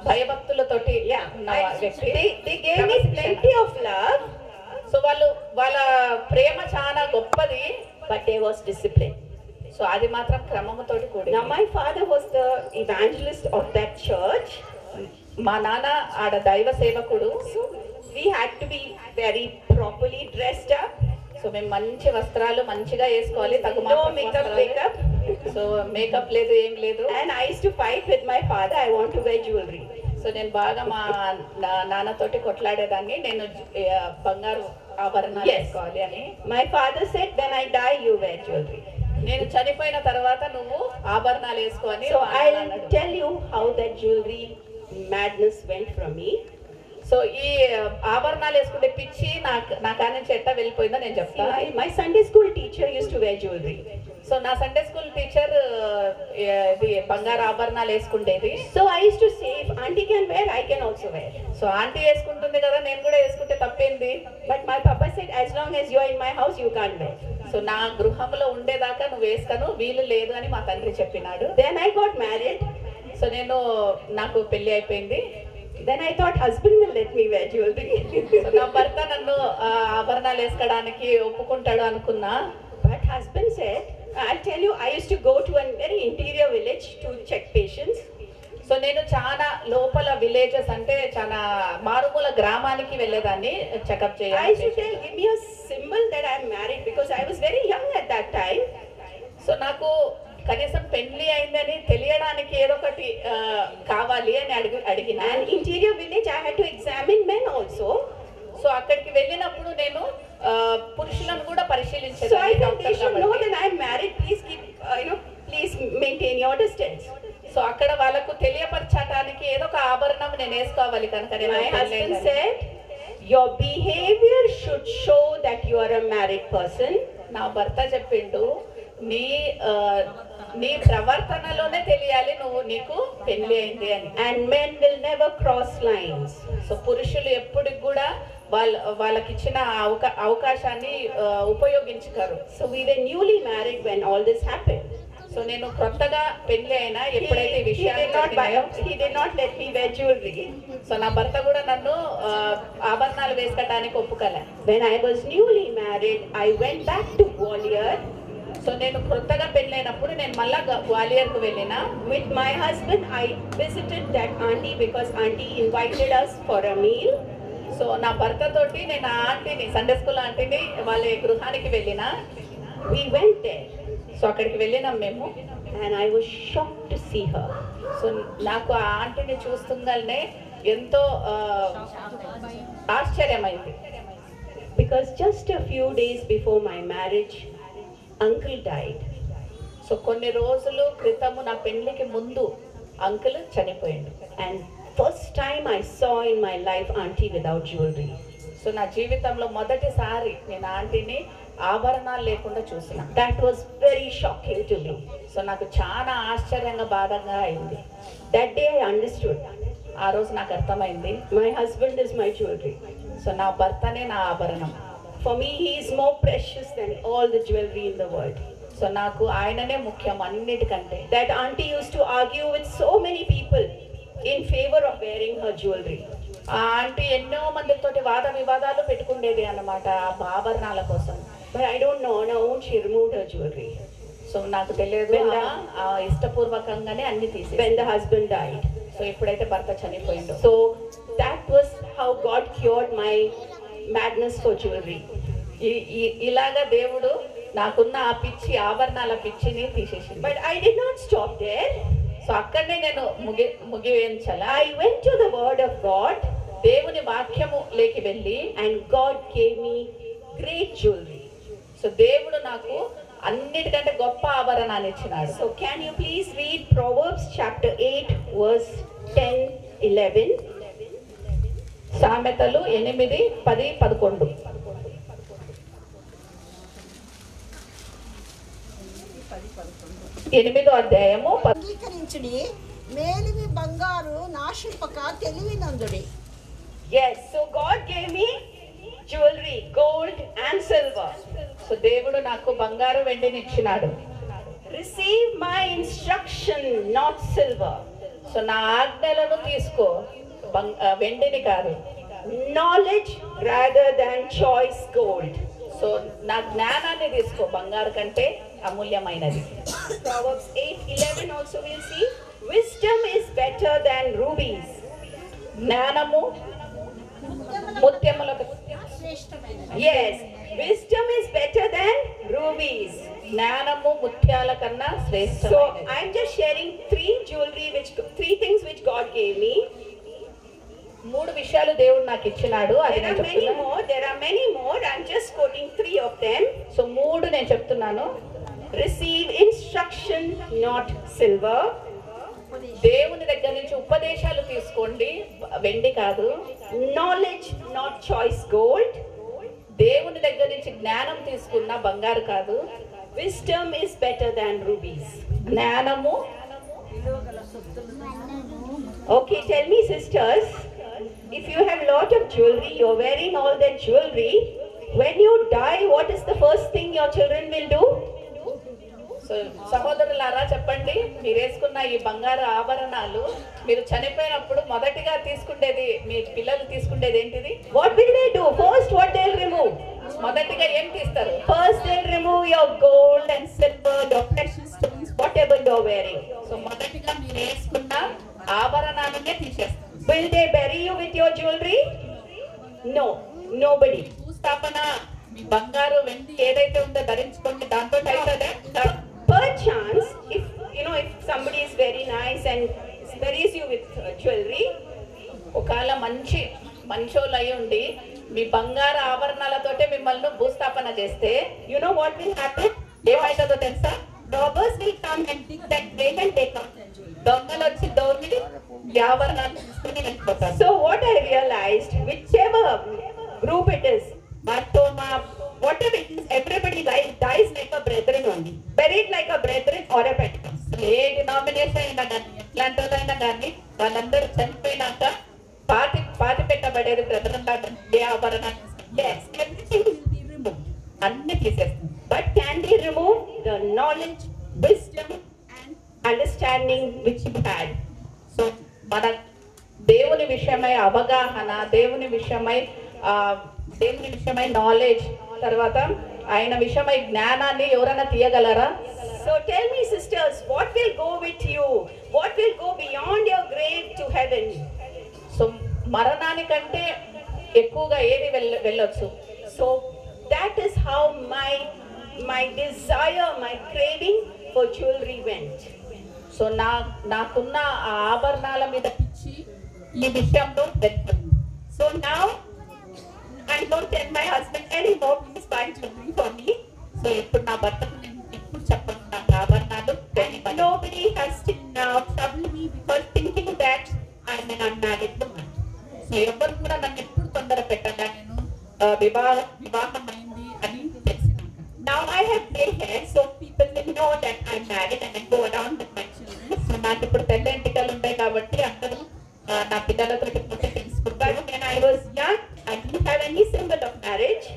భయభక్తులతోటి ఉన్న వ్యక్తి. They gave me plenty of love, so వాళ్ళ ప్రేమ చాలా గొప్పది, but there was discipline. So అది మాత్రం క్రమముతోటి కూడి. Now my father was the evangelist of that church. మా నాన్న ఆడ దైవ సేవకుడు. So we had to be very properly dressed up. So మేము మంచి వస్త్రాలు మంచిగా వేసుకోవాలి, తగు No makeup. సో మేకప్ లేదు, ఏం లేదు. And I used to fight with my father. I want to wear jewelry. So నేను బాగా మా నాన్నతోటి కొట్లాడేదాన్ని, నేను బంగారు ఆభరణాలు Yes. వేసుకోవాలి అని. My father said, when I die, you wear jewelry. నేను చనిపోయిన తర్వాత నువ్వు ఆభరణాలు వేసుకొని. So I'll tell you how that jewelry madness went from me. So ఈ ఆభరణాలు వేసుకుంటే పిచ్చి నా కాని చెట్ట వెళ్ళిపోయిందో నేను చెప్తా. My Sunday school teacher used to wear jewelry. So నా సండే స్కూల్ టీచర్ ఇది బంగారు ఆభరణాలు వేసుకుంటేది. So I used to say, if auntie can wear, I can also wear. So aunty వేసుకుంటుంది కదా, నేను కూడా వేసుకుంటే తప్పేంది. But my papa said, as long as you are in my house, you can't wear. So నా గృహంలో ఉండేదాకా నువ్వు వేసుకోను, వీలు లేదు అని మా తండ్రి చెప్పినాడు. Then I got married. So నాకు పెళ్లి అయిపోయింది. Then I thought husband will let me wear jewelry. So నా భర్త నన్ను ఆభరణాలు వేసుకోవడానికి ఒప్పుకుంటాడు అనుకున్నా. But husband said, I'll tell you, I used to go to a very interior village to check patients. So నేను చాలా లోపల విలేజెస్ అంటే చాలా మారుమూల గ్రామానికి వెళ్ళేదాన్ని చెకప్ I used to చేయాలి. say, give me a symbol that I'm married, because I was very young at that time. So నాకు కనీసం పెళ్లి అయిందని తెలియడానికి ఏదో ఒకటి కావాలి అని అడిగిన. And interior village, I had to examine men also. So అక్కడికి వెళ్ళినప్పుడు నేను పురుషులను కూడా So I పరిశీలించేదాన్ని. thought they should know that I'm married. Please keep, please maintain your distance. So అక్కడ వాళ్ళకు తెలియపరచడానికి ఏదో ఒక ఆభరణం నేను వేసుకోవాలి కనుక నేను My husband పెళ్ళైందని. said, your behavior should show that you are a married person. నా భర్త చెప్పిండు నీ నీ ప్రవర్తనలోనే తెలియాలి నీకు పెళ్లి అయింది అని. And men will never cross lines. So పురుషులు ఎప్పటికి కూడా వాళ్ళకి ఇచ్చిన అవకాశాన్ని ఉపయోగించుతారు. So we were newly married when all this happened. So నేను కొత్తగా పెళ్లి అయినా ఎప్పుడైతే ఈ విషయాన్ని he did not let me wear jewelry. So నా భర్త కూడా నన్ను ఆభరణాలు వేసుకోవడానికి ఒప్పుకోలే. When I was newly married, I went back to Gwalior. So నేను కొత్తగా పెళ్ళైనప్పుడు నేను మళ్ళా గ్వాలియర్కు వెళ్ళిన. With my husband, I visited that auntie because auntie invited us for a meal. So నా భర్త తోటి నేను ఆ ఆంటీని సండే స్కూల్ ఆంటీని వాళ్ళ గృహానికి వెళ్ళిన. We went there. సో అక్కడికి వెళ్ళినాం మేము. And I was shocked to see her. So నాకు ఆ ఆంటీని చూస్తుందనే ఎంతో ఆశ్చర్యమైంది. Because just a few days before my marriage, uncle died. So కొన్ని రోజులు క్రితము నా పెళ్లికి ముందు అంకుల్ చనిపోయిండు. And first time I saw in my life auntie without jewelry. So నా జీవితంలో మొదటిసారి నేను ఆంటీని ఆభరణాలు లేకుండా చూసిన. That was very shocking to me. So నాకు చాలా ఆశ్చర్యంగా బాధగా అయింది. That day I understood. ఆ రోజు నాకు అర్థమైంది My husband is my jewelry. So నా భర్తనే నా ఆభరణం. For me, he is more precious than all the jewelry in the world. So నాకు ఆయననే ముఖ్యం అన్నిటికంటే. That auntie used to argue with so many people in favor of wearing her jewelry. ఆ aunty ఎన్నో మందితోటి వాద వివాదాలు పెట్టుకునేది అన్నమాట ఆభరణాల కోసం. But I don't know, now she removed her jewelry. So నాకు తెలియదు ఇష్టపూర్వకంగానే అన్ని తీసి. When the husband died. So ఎప్పుడైతే భర్త చనిపోయిందో. So that was how God cured my madness for jewelry. ఇలాగా దేవుడు నాకున్న ఆ పిచ్చి ఆభరణాల పిచ్చిని తీసేసింది. But I did not stop there. So అక్కడనే నేను ముగివేయించాల. I went to the word of God. దేవుని వాక్యము లేకి వెళ్ళి And God gave me great jewelry. So దేవుడు నాకు అన్నిటికంటే గొప్ప ఆభరణాన్ని ఇచ్చినాడు. So can you please read Proverbs chapter 8 verse 10, 11. సామెతలు 8, 10, 11. ఎనిమిదో అధ్యాయము. అంగీకరించుడి మేలిమి బంగారు నాశింపక తెలివినందుడి. Yes, so God gave me jewelry, gold and silver. So దేవుడు నాకు బంగారు వెండిని ఇచ్చినాడు. Receive my instruction, not silver. So నా ఆజ్ఞలను తీసుకో, వెండిని కాదు. Knowledge rather than choice gold. So నా జ్ఞానాన్ని తీసుకో, బంగారు కంటే అమూల్యమైనది. Proverbs 8:11 also we'll see. Wisdom is better than rubies. జ్ఞానము ముత్యములకు. Yes, wisdom is better than rubies. జ్ఞానము ముత్యాల కన్నా So శ్రేష్టమైనది. I'm just sharing three things which God gave me. 3 విషయాలు దేవుడు నాకు ఇచ్చినాడు. అది There నేను are many చెప్తున్నాను. more. There are many more. I'm just quoting 3 of them. So 3 నేను చెప్తున్నాను. Receive instruction, not silver. దేవుని దగ్గర నుంచి ఉపదేశాలు తీసుకోండి, వెండి కాదు. Knowledge, not choice gold. దేవుని దగ్గర నుంచి జ్ఞానం తీసుకున్న బంగారు కాదు. Wisdom is better than rubies. జ్ఞానము. Okay, tell me sisters, if you have lot of jewelry, you're wearing all that jewelry, when you die, what is the first thing your children will do? So సహోదరులారా చెప్పండి, మీరు వేసుకున్న ఈ బంగారు ఆభరణాలు మీరు చనిపోయినప్పుడు మొదటిగా తీసుకునేది, మీ పిల్లలు తీసుకునేది ఏంటిది? What will they do? First, what they'll remove? మొదటిగా ఏం తీస్తారు? First, they'll remove your gold and silver, your precious stones, whatever you're wearing. So మొదటిగా మీరు వేసుకున్న ఆభరణాలనే తీసేస్తారు. Will they bury you with your jewelry? No, nobody. భూస్థాపన మీ బంగారు వెండి ఏదైతే ఉందో ధరించుకోండి, దాంతో అవుతుందా? Perchance, if somebody is very nice and buries you with jewelry, ఒకవేళ మంచోళ్ళు అయి ఉండి మీ బంగారు ఆభరణాలతోటే మిమ్మల్ని భూస్థాపన చేస్తే you know what will happen? ఏమవుతుందో తెలుసా? Robbers will come and dig that grave and take out that jewelry. దొంగలు వచ్చి దొంగి ఈ ఆభరణాలు తీసుకుని వెళ్ళిపోతారు. So what I realized, whichever group it is, whatever it is, everybody dies like a brethren only, buried like a brethren or a Pentecost. A denomination అయినా కానీ ఎట్లాంటి వాళ్ళైనా కానీ వాళ్ళందరూ చనిపోయినాక పాతి పెట్టబడేది బ్రదర్ ఏ ఆభరణాలు Yes, everything will be removed. అన్ని తీసేస్తాం. But can they remove the knowledge, wisdom, and understanding which you had? So మన దేవుని విషయమై అవగాహన, దేవుని విషయమై నాలెడ్జ్, తర్వాత ఆయన విషయమై జ్ఞానాన్ని ఎవరైనా తీయగలరా? So tell me, sisters, what will go with you? What will go beyond your grave to heaven? So మరణానికంటే ఎక్కువగా ఏది వెళ్ళొచ్చు? So that is how my desire, my craving for jewelry went. So నాకున్న ఆ ఆభరణాల మీద పిచ్చి ఈ విషయంలో వెళ్ళిపోయింది. So now I don't tell my husband anymore, please buy jewelry for me. So ఇప్పుడు నా భర్తకు నేను ఎప్పుడు చెప్పను నాకు ఆభరణాలు. And nobody has till now troubled me because thinking that I'm an unmarried woman. So ఎవరు కూడా నన్ను ఎప్పుడు తొందర పెట్టగా నేను వివాహం అయింది అని తెలిసినాక. Now I have gray hair, so people will know that I'm married and I go around with my children. So నాకు ఇప్పుడు తెల్ల ఎంటికలు ఉంటాయి కాబట్టి అందరూ నా పిల్లలతో పుట్టి తెలుసుకుంటారు. But when I was young, I didn't have any symbol of marriage.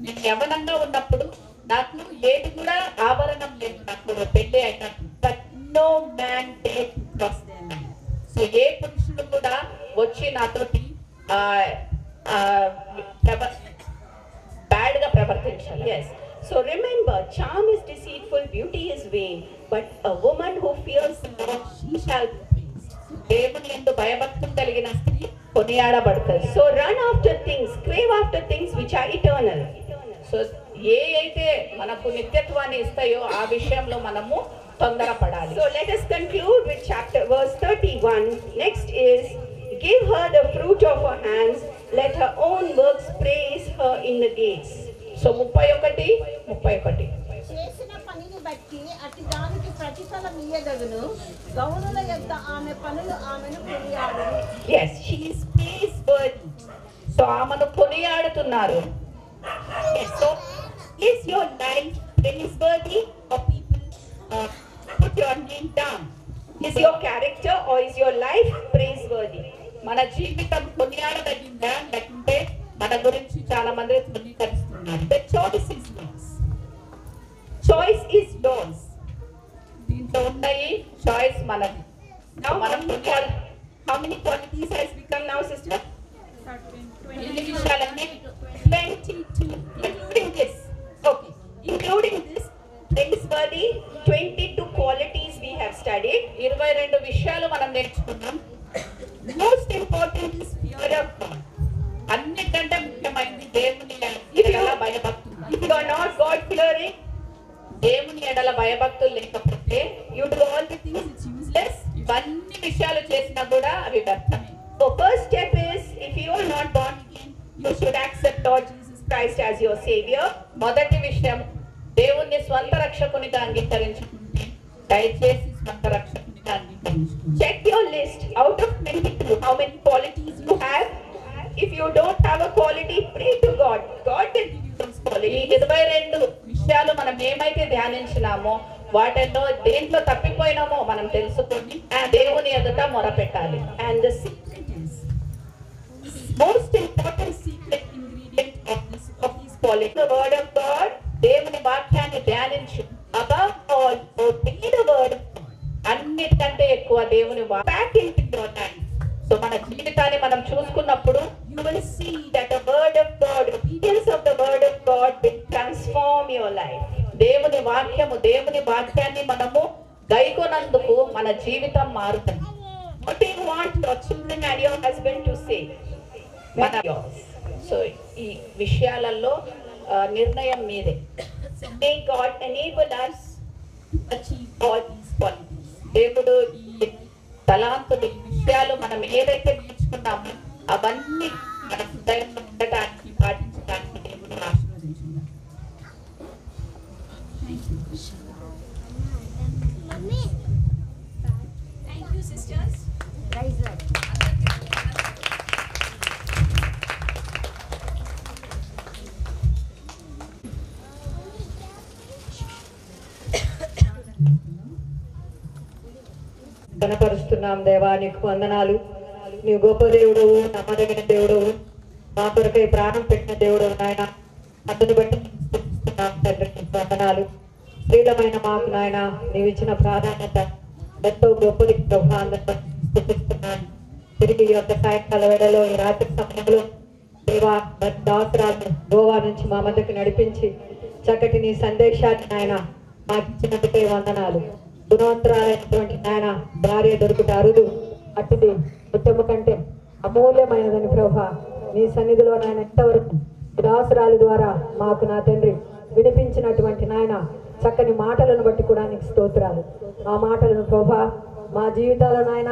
నేను యవ్వనంగా ఉన్నప్పుడు నాకు ఏది కూడా ఆభరణం లేదు నాకు పెళ్లి అయినప్పుడు. But no man dared to cross their line. So ఏ పురుషుడు కూడా వచ్చి నాతోటి బ్యాడ్ గా ప్రవర్తించాలి. Yes. So remember, charm is deceitful, beauty is vain, but a woman who fears the Lord, she shall be praised. దేవుని యందు భయభక్తులు కలిగిన స్త్రీ కొనియాడబడుతుంది. So run after things, crave after things which are eternal. So ఏ అయితే మనకు నిత్యత్వాన్ని ఇస్తాయో ఆ విషయంలో మనము తొందరపడాలి. So let us conclude with verse 31. Next is, give her the fruit of her hands, let her own works praise her in the gates. So 31 చేసిన పనిని బట్టి అతి దానికి ప్రతిఫలం ఇయ్యదగును. గౌనుల యొక్క ఆమె పనులు ఆమెను కొనియాడును. Yes, she is praiseworthy. So ఆమెను కొనియాడుతున్నారు. Yes, so is your life praiseworthy or people put your name down? Is your character or is your life praiseworthy? మన జీవితం కొనియాడదగిందా లేకుంటే మన గురించి చాలా మంది తృణీకరిస్తున్నారు. The choice is yours. Choice is yours. దీంట్లో ఉన్నాయి చాయిస్ మనది. Now మనం how many qualities has become now, sister? ఎన్ని విషయాలన్నీ 22, including this. Okay, including this praiseworthy, 22 qualities we have studied. 22 విషయాలు మనం నేర్చుకున్నాం. Most important is fear of God. అన్నిటికంటే ముఖ్యమైనది దేవుని If ఎడల భయభక్తులు. you are not God fearing, దేవుని ఎడల భయభక్తులు లేకపోతే you do all the things, it's useless. ఇవన్నీ విషయాలు చేసినా కూడా అవి వ్యర్థమే. So first step is, if you are not born again, you should accept Lord Jesus Christ as your Savior. మొదటి విషయం, దేవుణ్ణి స్వంత రక్షకునిగా అంగీకరించుకుంటే దయచేసి స్వంత రక్షకునిగా అంగీకరించుకుంటే. Check your list. Out of 22, how many qualities you have. If you don't have a quality, pray to God. God will give you those ఈ qualities. 22 విషయాలు మనం ఏమైతే ధ్యానించినామో వాటిలో దేంట్లో తప్పిపోయినామో మనం తెలుసుకొని దేవుని ఎదుట మొరపెట్టాలి. And the secret is, most important secret ingredient of these qualities, the word of God. దేవుని వాక్యాన్ని ధ్యానించు. Above all, obey the word of God. అన్నిటికంటే ఎక్కువ దేవుని Back into your life. So మన జీవితాన్ని మనం చూసుకున్నప్పుడు You will see that the word of God, obedience of the word of God will transform your life. దేవుని వాక్యాన్ని మనము గైకొనందుకు మన జీవితం మారుతుంది. What do you want your children and your husband to say? మన సో ఈ విషయాలలో నిర్ణయం మీదే. So may God enable us to achieve all these qualities. దేవుడు ఈ తలాంతులు ఈ విషయాలు మనం ఏదైతే నేర్చుకున్నామో అవన్నీ మన హృదయంలో ఉండటానికి పాటించడానికి దేవుడు ఆశీర్వదించున్నాడు. Thank you. sisters. Rise up. కనపరుస్తున్నాం దేవా, నీకు వందనాలు. నీవు గొప్ప దేవుడవు, నమ్మదగిన దేవుడవు, మా కొరకై ప్రాణం పెట్టిన దేవుడవు నాయన. అందును బట్టి తండ్రి వందనాలు. స్త్రీలమైన మాకు నాయన నీవు ఇచ్చిన ప్రాధాన్యత ఎంతో గొప్పది ప్రభా. అందరిస్తున్నాను తిరిగి ఈ యొక్క సాయంకాల వేళలో ఈ రాత్రి సమయంలో దేవా దాసరాలు గోవా నుంచి మా మధ్యకు నడిపించి చక్కటి నీ సందేశాన్ని నాయన మాకు ఇచ్చినందుకే వందనాలు. గుణవంతురాలైనటువంటి నాయన భార్య దొరుకుట అరుదు, అట్టిది ఉత్తమ కంటే అమూల్యమైనదని ప్రభా. నీ సన్నిధిలో నాయన ఎంతవరకు దాసరాలు ద్వారా మాకు నా తండ్రి వినిపించినటువంటి నాయన చక్కని మాటలను బట్టి కూడా నీకు స్తోత్రాలు. ఆ మాటలను ప్రభా మా జీవితాలను ఆయన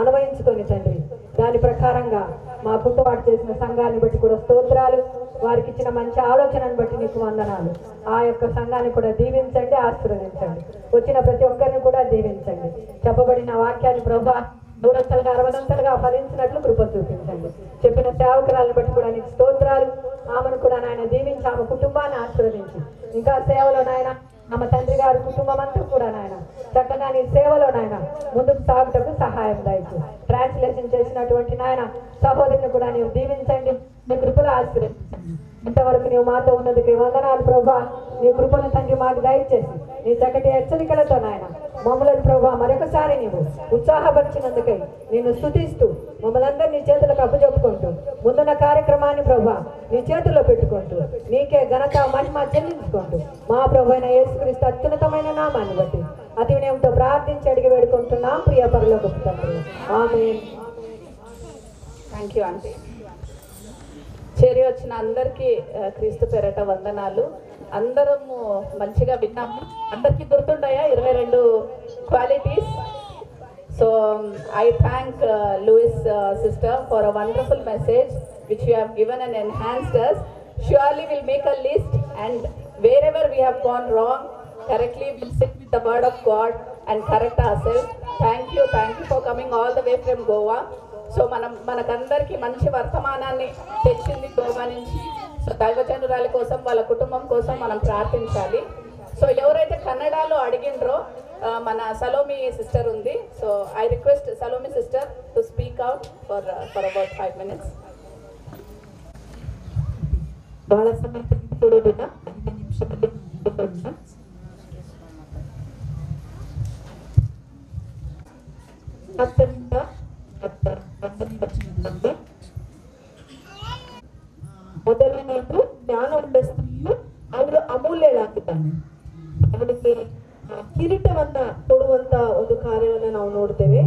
అనుభవించుకొని తండ్రి దాని ప్రకారంగా మా పుట్టుబాటు చేసిన సంఘాన్ని బట్టి కూడా స్తోత్రాలు. వారికి ఇచ్చిన మంచి ఆలోచనను బట్టి నీకు వందనాలు. ఆ యొక్క సంఘాన్ని కూడా దీవించండి, ఆశీర్వదించండి. వచ్చిన ప్రతి ఒక్కరిని కూడా దీవించండి. చెప్పబడిన వాక్యాన్ని ప్రభా దూరంతలుగా 60 ఫలించినట్లు కృప చూపించండి. చెప్పిన సేవకురాలను బట్టి కూడా నీకు స్తోత్రాలు. ఆమెను కూడా నాయన దీవించి ఆమె కుటుంబాన్ని ఆశీర్వదించి ఇంకా సేవలో నాయన ఆమె తండ్రి గారి కుటుంబం అంతా కూడా నాయన చక్కగా నీ సేవలో నాయన ముందుకు సాగుటకు సహాయం దయచు. ట్రాన్స్లేషన్ చేసినటువంటి నాయన సహోదరుని కూడా నీవు దీవించండి, నీ కృపలో ఆశీర్వదించండి. ఇంతవరకు నీవు మాతో ఉన్నందుకు వందనాలు ప్రభా. నీ కృపను తండ్రి మాకు దయచేసి నీ చక్కటి హెచ్చరికలతో నాయన మమ్మల్ని ప్రభా మరొకసారి నీవు ఉత్సాహపరిచినందుకై నిన్ను స్తుతిస్తూ మమ్మల్ని అందరూ నీ చేతులకు అప్పచెప్పుకుంటూ ముందున్న కార్యక్రమాన్ని ప్రభా నీ చేతుల్లో పెట్టుకుంటూ నీకే ఘనత మహిమ చెల్లించుకుంటూ మా ప్రభు అయిన యేసుక్రీస్తు అత్యున్నతమైన నామాన్ని బట్టి అతి వినయంతో ప్రార్థించి అడిగి వేడుకుంటున్నాం ప్రియ పరలోకపు తండ్రి. ఆమేన్. Thank you aunty. చేరి వచ్చిన అందరికీ క్రీస్తు పేరట వందనాలు. అందరము మంచిగా విన్నాము. అందరికీ గుర్తుంటాయా 22 qualities? So I thank Louis sister for a wonderful message which you have given and enhanced us. Surely we'll make a list, and wherever we have gone wrong, correctly we'll sit with the word of God and correct ourselves. Thank you for coming all the way from Goa. So మనకందరికీ మంచి వర్తమానాన్ని తెచ్చింది గోవా నుంచి. So దైవజనురాలి కోసం వాళ్ళ కుటుంబం కోసం మనం ప్రార్థించాలి. సో ఎవరైతే కన్నడలో అడిగిండ్రో మన సలోమి సిస్టర్ ఉంది. So I request Salomi sister to speak out for about 5 minutes. ಬಹಳ ಸಮಯ ಕೊಡೋದಿಲ್ಲ, 5 ನಿಮಿಷದಲ್ಲಿ ಮೊದಲನೇದು ಜ್ಞಾನವುಳ್ಳ ಸ್ತ್ರೀಯು ಅವಳು ಅಮೂಲ್ಯಳಾಗಿದ್ದಾನೆ. ಅವಳಿಗೆ ಕಿರೀಟವನ್ನ ಕೊಡುವಂತ ಒಂದು ಕಾರ್ಯವನ್ನ ನಾವು ನೋಡ್ತೇವೆ.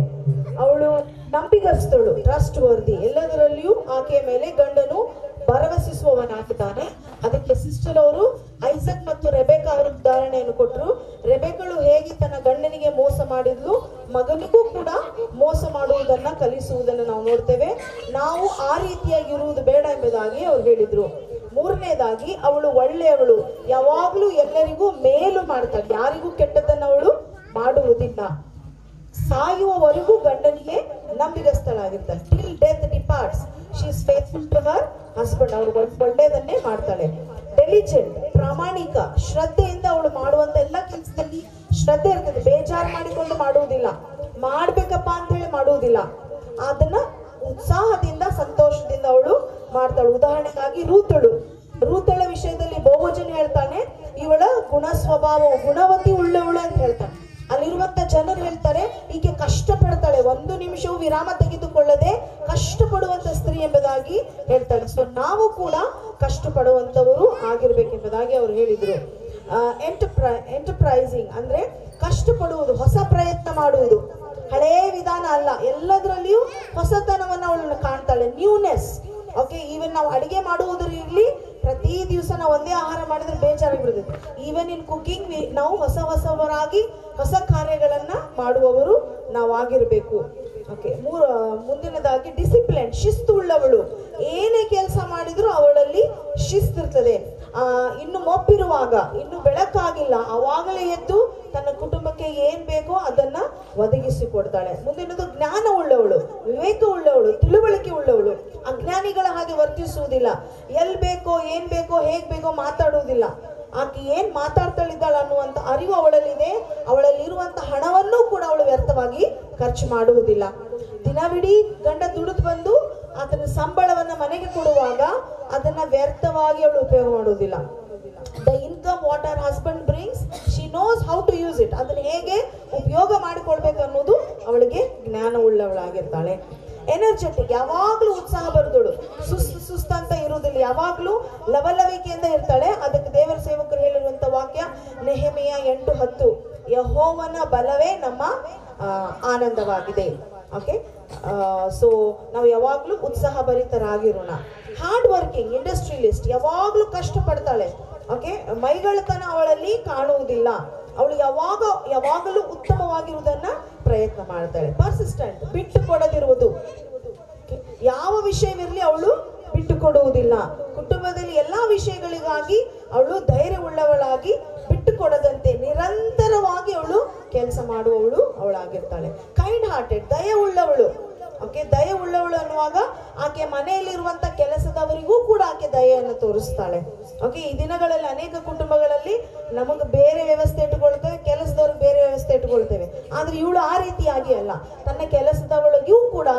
ಅವಳು ನಂಬಿಗಸ್ತಳು, ಟ್ರಸ್ಟ್ ವರ್ದಿ. ಎಲ್ಲದರಲ್ಲಿಯೂ ಆಕೆಯ ಮೇಲೆ ಗಂಡನು ಭರವಸಿಸುವವನಾಗಿದ್ದಾನೆ. ಅದಕ್ಕೆ ಸಿಸ್ಟರ್ ಅವರು ಐಸಕ್ ಮತ್ತು ರೆಬೆಕಾ ಅವರ ಉದಾಹರಣೆಯನ್ನು ಕೊಟ್ಟರು. ರೆಬೆಕಳು ಹೇಗೆ ತನ್ನ ಗಂಡನಿಗೆ ಮೋಸ ಮಾಡಿದ್ಲು, ಮಗನಿಗೂ ಕೂಡ ಮೋಸ ಮಾಡುವುದನ್ನ ಕಲಿಸುವುದನ್ನು ನಾವು ನೋಡ್ತೇವೆ. ನಾವು ಆ ರೀತಿಯಾಗಿ ಇರುವುದು ಬೇಡ ಎಂಬುದಾಗಿ ಅವ್ರು ಹೇಳಿದ್ರು. ಮೂರನೇದಾಗಿ ಅವಳು ಒಳ್ಳೆಯವಳು, ಯಾವಾಗ್ಲೂ ಎಲ್ಲರಿಗೂ ಮೇಲು ಮಾಡ್ತಾಳೆ, ಯಾರಿಗೂ ಕೆಟ್ಟದನ್ನ ಅವಳು ಮಾಡುವುದಿಲ್ಲ. ಸಾಯುವವರೆಗೂ ಗಂಡನಿಗೆ ನಂಬಿಗಸ್ತಳಾಗಿರ್ತಾಳೆ. Till death departs she is faithful to her husband. ಅವಳು ಒಳ್ಳೆಯದನ್ನೇ ಮಾಡ್ತಾಳೆ. ಡೆಲಿಜೆಂಟ್, ಪ್ರಾಮಾಣಿಕ, ಶ್ರದ್ಧೆಯಿಂದ ಅವಳು ಮಾಡುವಂತ ಎಲ್ಲ ಕೆಲಸದಲ್ಲಿ ಶ್ರದ್ಧೆ ಇರ್ತದೆ. ಬೇಜಾರು ಮಾಡಿಕೊಂಡು ಮಾಡುವುದಿಲ್ಲ, ಮಾಡ್ಬೇಕಪ್ಪ ಅಂತ ಹೇಳಿ ಮಾಡುವುದಿಲ್ಲ. ಅದನ್ನ ಉತ್ಸಾಹದಿಂದ ಸಂತೋಷದಿಂದ ಅವಳು ಮಾಡ್ತಾಳು. ಉದಾಹರಣೆಗಾಗಿ ರೂತಳ ವಿಷಯದಲ್ಲಿ ಬೋವಜನ್ ಹೇಳ್ತಾನೆ, ಇವಳ ಗುಣ ಸ್ವಭಾವ ಗುಣವತಿ ಉಳ್ಳವಳು ಅಂತ ಹೇಳ್ತಾನೆ. ಅಲ್ಲಿರುವಂತ ಜನರು ಹೇಳ್ತಾರೆ, ಈಕೆ ಕಷ್ಟ ಪಡ್ತಾಳೆ, 1 ನಿಮಿಷವೂ ವಿರಾಮ ತೆಗೆದುಕೊಳ್ಳದೆ ಕಷ್ಟಪಡುವಂತ ಸ್ತ್ರೀ ಎಂಬುದಾಗಿ ಹೇಳ್ತಾಳೆ. ಸೊ ನಾವು ಕೂಡ ಕಷ್ಟಪಡುವಂತವರು ಆಗಿರ್ಬೇಕೆಂಬುದಾಗಿ ಅವರು ಹೇಳಿದ್ರು. ಎಂಟರ್ಪ್ರೈಸಿಂಗ್ ಅಂದ್ರೆ ಕಷ್ಟಪಡುವುದು, ಹೊಸ ಪ್ರಯತ್ನ ಮಾಡುವುದು, ಹಳೇ ವಿಧಾನ ಅಲ್ಲ, ಎಲ್ಲದರಲ್ಲಿಯೂ ಹೊಸತನವನ್ನು ಅವಳನ್ನು ಕಾಣ್ತಾಳೆ. ನ್ಯೂನೆಸ್. ಓಕೆ, ಈವನ್ ನಾವು ಅಡಿಗೆ ಮಾಡುವುದರಲ್ಲಿ ಪ್ರತಿ ದಿವಸ ನಾವು ಒಂದೇ ಆಹಾರ ಮಾಡಿದ್ರೆ ಬೇಜಾರಾಗಿಬಿಡುತ್ತೆ. ಈವನ್ ಇನ್ ಕುಕಿಂಗ್ ನಾವು ಹೊಸವರಾಗಿ ಹೊಸ ಕಾರ್ಯಗಳನ್ನ ಮಾಡುವವರು ನಾವು ಆಗಿರಬೇಕು. ಓಕೆ, ಮುಂದಿನದಾಗಿ ಡಿಸಿಪ್ಲಿನ್, ಶಿಸ್ತು ಉಳ್ಳವಳು. ಏನೇ ಕೆಲಸ ಮಾಡಿದ್ರು ಅವಳಲ್ಲಿ ಶಿಸ್ತಿರ್ತದೆ. ಇನ್ನು ಮೊಬ್ಬಿರುವಾಗ, ಇನ್ನು ಬೆಳಕಾಗಿಲ್ಲ, ಅವಾಗಲೇ ಎದ್ದು ತನ್ನ ಕುಟುಂಬಕ್ಕೆ ಏನ್ ಬೇಕೋ ಅದನ್ನ ಒದಗಿಸಿಕೊಡ್ತಾಳೆ. ಮುಂದಿನದು ಜ್ಞಾನ ಉಳ್ಳವಳು, ವಿವೇಕ ಉಳ್ಳವಳು, ತಿಳುವಳಿಕೆ ಉಳ್ಳವಳು. ಅಜ್ಞಾನಿಗಳ ಹಾಗೆ ವರ್ತಿಸುವುದಿಲ್ಲ. ಎಲ್ ಬೇಕೋ ಏನ್ ಬೇಕೋ ಹೇಗ್ ಬೇಕೋ ಮಾತಾಡುವುದಿಲ್ಲ. ಆಕೆ ಏನ್ ಮಾತಾಡ್ತಾಳಿದ್ದಾಳ ಅನ್ನುವಂತ ಅರಿವು ಅವಳಲ್ಲಿದೆ. ಅವಳಲ್ಲಿ ಇರುವಂತ ಹಣವನ್ನೂ ಕೂಡ ಅವಳು ವ್ಯರ್ಥವಾಗಿ ಖರ್ಚು ಮಾಡುವುದಿಲ್ಲ. ದಿನವಿಡೀ ಗಂಡ ದುಡಿದು ಬಂದು ಆತನ ಸಂಬಳವನ್ನ ಮನೆಗೆ ಕೊಡುವಾಗ ಅದನ್ನ ವ್ಯರ್ಥವಾಗಿ ಅವಳು ಉಪಯೋಗ ಮಾಡುವುದಿಲ್ಲ. The income what our husband brings, she knows how to use it. ಅದನ್ನ ಹೇಗೆ ಉಪಯೋಗ ಮಾಡಿಕೊಳ್ಬೇಕು ಅನ್ನೋದು ಅವಳಿಗೆ ಜ್ಞಾನ ಉಳ್ಳವಳಾಗಿರ್ತಾಳೆ. ಎನರ್ಜೆಟಿಕ್, ಯಾವಾಗ್ಲೂ ಉತ್ಸಾಹ ಬರುದಳು, ಸುಸ್ತು ಅಂತ ಇರುವುದಿಲ್ಲ, ಯಾವಾಗ್ಲೂ ಲವಲವಿಕೆಯಿಂದ ಇರ್ತಾಳೆ. ಅದಕ್ಕೆ ದೇವರ ಸೇವಕರು ಹೇಳಿರುವಂತ ವಾಕ್ಯ ನೆಹೆಮಿಯ 8:10, ಯೆಹೋವನ ಬಲವೇ ನಮ್ಮ ಆನಂದವಾಗಿದೆ. ಓಕೆ, ಸೊ ನಾವು ಯಾವಾಗ್ಲೂ ಉತ್ಸಾಹ ಭರಿತರಾಗಿರೋಣ. ಹಾರ್ಡ್ ವರ್ಕಿಂಗ್, ಇಂಡಸ್ಟ್ರಿಯಲಿಸ್ಟ್, ಯಾವಾಗ್ಲೂ ಕಷ್ಟಪಡ್ತಾಳೆ. ಓಕೆ, ಮೈಗಳತನ ಅವಳಲ್ಲಿ ಕಾಣುವುದಿಲ್ಲ. ಅವಳು ಯಾವಾಗಲೂ ಉತ್ತಮವಾಗಿರುವುದನ್ನ ಪ್ರಯತ್ನ ಮಾಡ್ತಾಳೆ. ಪರ್ಸಿಸ್ಟೆಂಟ್, ಬಿಟ್ಟು ಕೊಡದಿರುವುದು. ಯಾವ ವಿಷಯವಿರಲಿ ಅವಳು ಬಿಟ್ಟು ಕೊಡುವುದಿಲ್ಲ. ಕುಟುಂಬದಲ್ಲಿ ಎಲ್ಲಾ ವಿಷಯಗಳಿಗಾಗಿ ಅವಳು ಧೈರ್ಯವುಳ್ಳವಳಾಗಿ ಬಿಟ್ಟು ಕೊಡದಂತೆ ನಿರಂತರವಾಗಿ ಅವಳು ಕೆಲಸ ಮಾಡುವವಳು ಅವಳಾಗಿರ್ತಾಳೆ. ಕೈಂಡ್ ಹಾರ್ಟೆಡ್, ದಯ ಉಳ್ಳವಳು. ಓಕೆ, ದಯ ಉಳ್ಳವಳು ಅನ್ನುವಾಗ ಆಕೆ ಮನೆಯಲ್ಲಿರುವಂತ ಕೆಲಸದವರಿಗೂ ಕೂಡ ಆಕೆ ದಯೆಯನ್ನು ತೋರಿಸ್ತಾಳೆ. ಓಕೆ, ಈ ದಿನಗಳಲ್ಲಿ ಅನೇಕ ಕುಟುಂಬಗಳಲ್ಲಿ ನಮಗೆ ಬೇರೆ ವ್ಯವಸ್ಥೆ ಇಟ್ಟುಕೊಳ್ತೇವೆ, ಕೆಲಸದವ್ರಿಗೆ ಬೇರೆ ವ್ಯವಸ್ಥೆ ಇಟ್ಟುಕೊಳ್ತೇವೆ. ಆದ್ರೆ ಇವಳು ಆ ರೀತಿಯಾಗಿ ಅಲ್ಲ, ತನ್ನ ಕೆಲಸದವಳಿಗೂ ಕೂಡ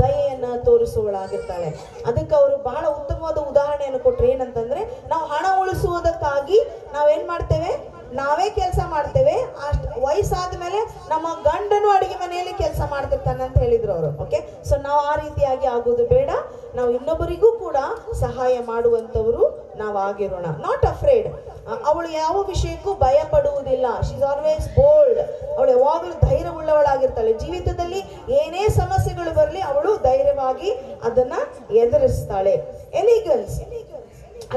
ದಯೆಯನ್ನ ತೋರಿಸುವಳಾಗಿರ್ತಾಳೆ. ಅದಕ್ಕೆ ಅವರು ಬಹಳ ಉತ್ತಮವಾದ ಉದಾಹರಣೆಯನ್ನು ಕೊಟ್ರು. ಏನಂತಂದ್ರೆ, ನಾವು ಹಣ ಉಳಿಸುವುದಕ್ಕಾಗಿ ನಾವೇನ್ ಮಾಡ್ತೇವೆ, ನಾವೇ ಕೆಲಸ ಮಾಡ್ತೇವೆ. ಅಷ್ಟು ವಯಸ್ಸಾದ ಮೇಲೆ ನಮ್ಮ ಗಂಡನು ಅಡಿಗೆ ಮನೆಯಲ್ಲಿ ಕೆಲಸ ಮಾಡ್ತಿರ್ತಾನೆ ಅಂತ ಹೇಳಿದ್ರು ಅವರು. ಓಕೆ, ಸೊ ನಾವು ಆ ರೀತಿಯಾಗಿ ಆಗೋದು ಬೇಡ. ನಾವು ಇನ್ನೊಬ್ಬರಿಗೂ ಕೂಡ ಸಹಾಯ ಮಾಡುವಂತವರು ನಾವು ಆಗಿರೋಣ. ನಾಟ್ ಅಫ್ರೇಡ್, ಅವಳು ಯಾವ ವಿಷಯಕ್ಕೂ ಭಯ ಪಡುವುದಿಲ್ಲ. She is always bold. ಅವಳು ಯಾವಾಗಲೂ ಧೈರ್ಯವುಳ್ಳವಳಾಗಿರ್ತಾಳೆ. ಜೀವಿತದಲ್ಲಿ ಏನೇ ಸಮಸ್ಯೆಗಳು ಬರಲಿ ಅವಳು ಧೈರ್ಯವಾಗಿ ಅದನ್ನ ಎದುರಿಸ್ತಾಳೆ. ಎಲಿಗನ್ಸ್,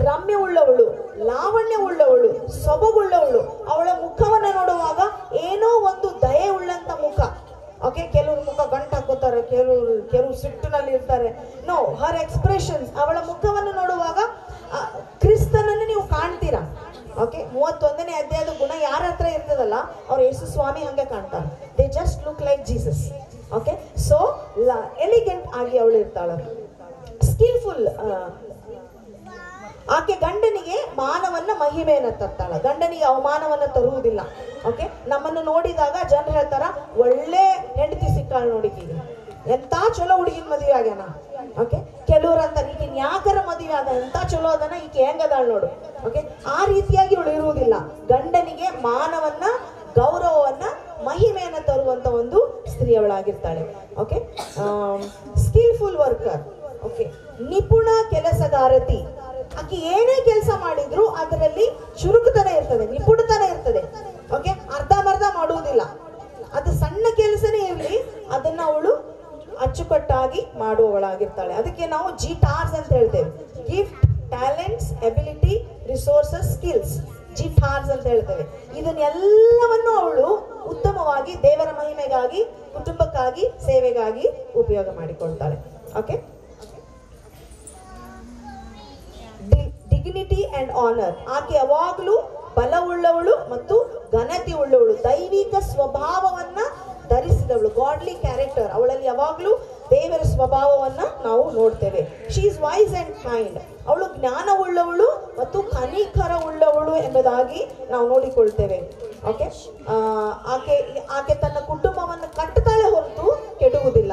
ರಮ್ಯ ಉಳ್ಳವಳು, ಲಾವಣ್ಯ ಉಳ್ಳವಳು, ಸೊಬಗುಳ್ಳವಳು. ಅವಳ ಮುಖವನ್ನು ನೋಡುವಾಗ ಏನೋ ಒಂದು ದಯೆ ಉಳ್ಳಂತ ಮುಖ. ಓಕೆ, ಕೆಲವರು ಮುಖ ಗಂಟು ಹಾಕೋತಾರೆ, ಕೆಲವರು ಸಿಟ್ಟಿನಲ್ಲಿ ಇರ್ತಾರೆ. ನೋ, ಹರ್ ಎಕ್ಸ್ಪ್ರೆಷನ್ಸ್, ಅವಳ ಮುಖವನ್ನು ನೋಡುವಾಗ ಕ್ರಿಸ್ತನನ್ನು ನೀವು ಕಾಣ್ತೀರಾ. ಓಕೆ, 31ನೇ ಅಧ್ಯಾಯದ ಗುಣ ಯಾರ ಹತ್ರ ಇರ್ತದಲ್ಲ ಅವ್ರು ಯೇಸು ಸ್ವಾಮಿ ಹಂಗೆ ಕಾಣ್ತಾರೆ. They just look like Jesus. Okay, so elegant ಆಗಿ ಅವಳು ಇರ್ತಾಳೆ. ಸ್ಕಿಲ್ಫುಲ್, ಆಕೆ ಗಂಡನಿಗೆ ಮಾನವನ್ನ ಮಹಿಮೆಯನ್ನ ತರ್ತಾಳ, ಗಂಡನಿಗೆ ಅವಮಾನವನ್ನ ತರುವುದಿಲ್ಲ. ಓಕೆ, ನಮ್ಮನ್ನು ನೋಡಿದಾಗ ಜನರು ಹೇಳ್ತಾರ, ಒಳ್ಳೆ ಹೆಂಡತಿ ಸಿಕ್ಕಾಳ ನೋಡಿಕೀಗ, ಎಂತ ಚಲೋ ಹುಡುಗಿನ ಮದುವೆ ಆಗ್ಯಾನ. ಓಕೆ, ಕೆಲವ್ರು ಅಂತಾರೆ, ಈಗಿನ ಯಾಕರ ಮದುವೆ ಆದ, ಎಂತ ಚಲೋ ಅದನ್ನ ಈಕೆ ಹೆಂಗದಾಳ ನೋಡು. ಓಕೆ, ಆ ರೀತಿಯಾಗಿ ಇವಳು ಇರುವುದಿಲ್ಲ. ಗಂಡನಿಗೆ ಮಾನವನ್ನ, ಗೌರವವನ್ನ, ಮಹಿಮೆಯನ್ನ ತರುವಂತ ಒಂದು ಸ್ತ್ರೀ ಅವಳಾಗಿರ್ತಾಳೆ. Okay, skillful worker. ಓಕೆ, ನಿಪುಣ ಕೆಲಸಗಾರತಿ. ಆಕೆ ಏನೇ ಕೆಲಸ ಮಾಡಿದ್ರು ಅದರಲ್ಲಿ ಚುರುಕುತನ ಇರ್ತದೆ, ನಿಪುಣತನ ಇರ್ತದೆ. ಓಕೆ, ಅರ್ಧಂಬರ್ಧ ಮಾಡುವುದಿಲ್ಲ. ಅದು ಸಣ್ಣ ಕೆಲಸನೇ ಇರಲಿ ಅದನ್ನ ಅವಳು ಅಚ್ಚುಕಟ್ಟಾಗಿ ಮಾಡುವವಳಾಗಿರ್ತಾಳೆ. ಅದಕ್ಕೆ ನಾವು ಜಿಟಾರ್ಸ್ ಅಂತ ಹೇಳ್ತೇವೆ. Gift, talents, ability, resources, skills, ಜಿಟಾರ್ಸ್ ಅಂತ ಹೇಳ್ತೇವೆ. ಇದನ್ನೆಲ್ಲವನ್ನು ಅವಳು ಉತ್ತಮವಾಗಿ ದೇವರ ಮಹಿಮೆಗಾಗಿ, ಕುಟುಂಬಕ್ಕಾಗಿ, ಸೇವೆಗಾಗಿ ಉಪಯೋಗ ಮಾಡಿಕೊಳ್ತಾಳೆ. Okay, dignity and honour. ಆಕೆ ಯಾವಾಗಲೂ ಬಲವುಳ್ಳವಳು ಮತ್ತು ಘನತೆ ಉಳ್ಳವಳು, ದೈವಿಕ ಸ್ವಭಾವವನ್ನ ಧರಿಸಿದವಳು. ಗಾಡ್ಲಿ ಕ್ಯಾರೆಕ್ಟರ್, ಅವಳಲ್ಲಿ ಯಾವಾಗಲೂ ದೇವರ ಸ್ವಭಾವವನ್ನ ನಾವು ನೋಡ್ತೇವೆ. She is wise and kind. ಅವಳು ಜ್ಞಾನವುಳ್ಳವಳು ಮತ್ತು ಕನಿಕರ ಉಳ್ಳವಳು ಎಂಬುದಾಗಿ ನಾವು ನೋಡಿಕೊಳ್ತೇವೆ. ಓಕೆ, ಆಕೆ ತನ್ನ ಕುಟುಂಬವನ್ನು ಕಟ್ಟುತ್ತಾಳೆ ಹೊರತು ಕೆಡುವುದಿಲ್ಲ.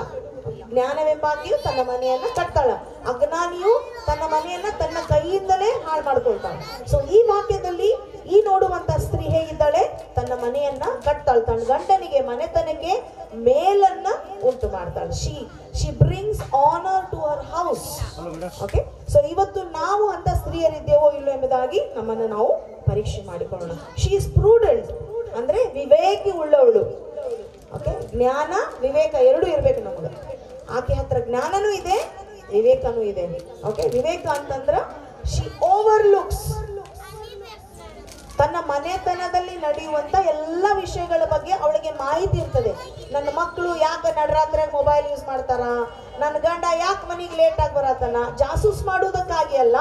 ಜ್ಞಾನವೆಂಬಾಗಿಯೂ ತನ್ನ ಮನೆಯನ್ನ ಕಟ್ತಾಳ, ಅಜ್ಞಾನಿಯು ತನ್ನ ಮನೆಯನ್ನ ತನ್ನ ಕೈಯಿಂದಲೇ ಹಾಳು ಮಾಡ್ಕೊಳ್ತಾಳೆ. ಸೊ ಈ ವಾಕ್ಯದಲ್ಲಿ ಈ ನೋಡುವಂತ ಸ್ತ್ರೀ ಹೇಗಿದ್ದಾಳೆ, ತನ್ನ ಮನೆಯನ್ನ ಕಟ್ತಾಳೆ, ತನ್ನ ಗಂಡನಿಗೆ, ಮನೆತನಕ್ಕೆ ಮೇಲನ್ನ ಉಂಟು ಮಾಡ್ತಾಳೆ. She brings honour to our house. Okay, so ಇವತ್ತು ನಾವು ಅಂತ ಸ್ತ್ರೀಯರಿದ್ದೇವೋ ಇಲ್ಲೋ ಎಂಬುದಾಗಿ ನಮ್ಮನ್ನು ನಾವು ಪರೀಕ್ಷೆ ಮಾಡಿಕೊಳ್ಳೋಣ. ಶಿ ಇಸ್ ಪ್ರೂಡೆಂಟ್, ಅಂದ್ರೆ ವಿವೇಕಿ ಉಳ್ಳವಳು. ಓಕೆ, ಜ್ಞಾನ ವಿವೇಕ ಎರಡೂ ಇರ್ಬೇಕು ನಮಗೆ. ಆಕೆ ಹತ್ರ ಜ್ಞಾನನೂ ಇದೆ, ವಿವೇಕನೂ ಇದೆ. ಓಕೆ, ವಿವೇಕ ಅಂತಂದ್ರ ಶಿ ಓವರ್ಲುಕ್ಸ್, ತನ್ನ ಮನೆತನದಲ್ಲಿ ನಡೆಯುವಂತ ಎಲ್ಲ ವಿಷಯಗಳ ಬಗ್ಗೆ ಅವಳಿಗೆ ಮಾಹಿತಿ ಇರ್ತದೆ. ನನ್ನ ಮಕ್ಕಳು ಯಾಕೆ ನಡರಾತ್ರಿಯಾಗ ಮೊಬೈಲ್ ಯೂಸ್ ಮಾಡ್ತಾರ, ನನ್ನ ಗಂಡ ಯಾಕೆ ಮನೆಗೆ ಲೇಟ್ ಆಗಿ ಬರತ್ತಾನ, ಜಾಸೂಸ್ ಮಾಡುವುದಕ್ಕಾಗಿ ಅಲ್ಲ,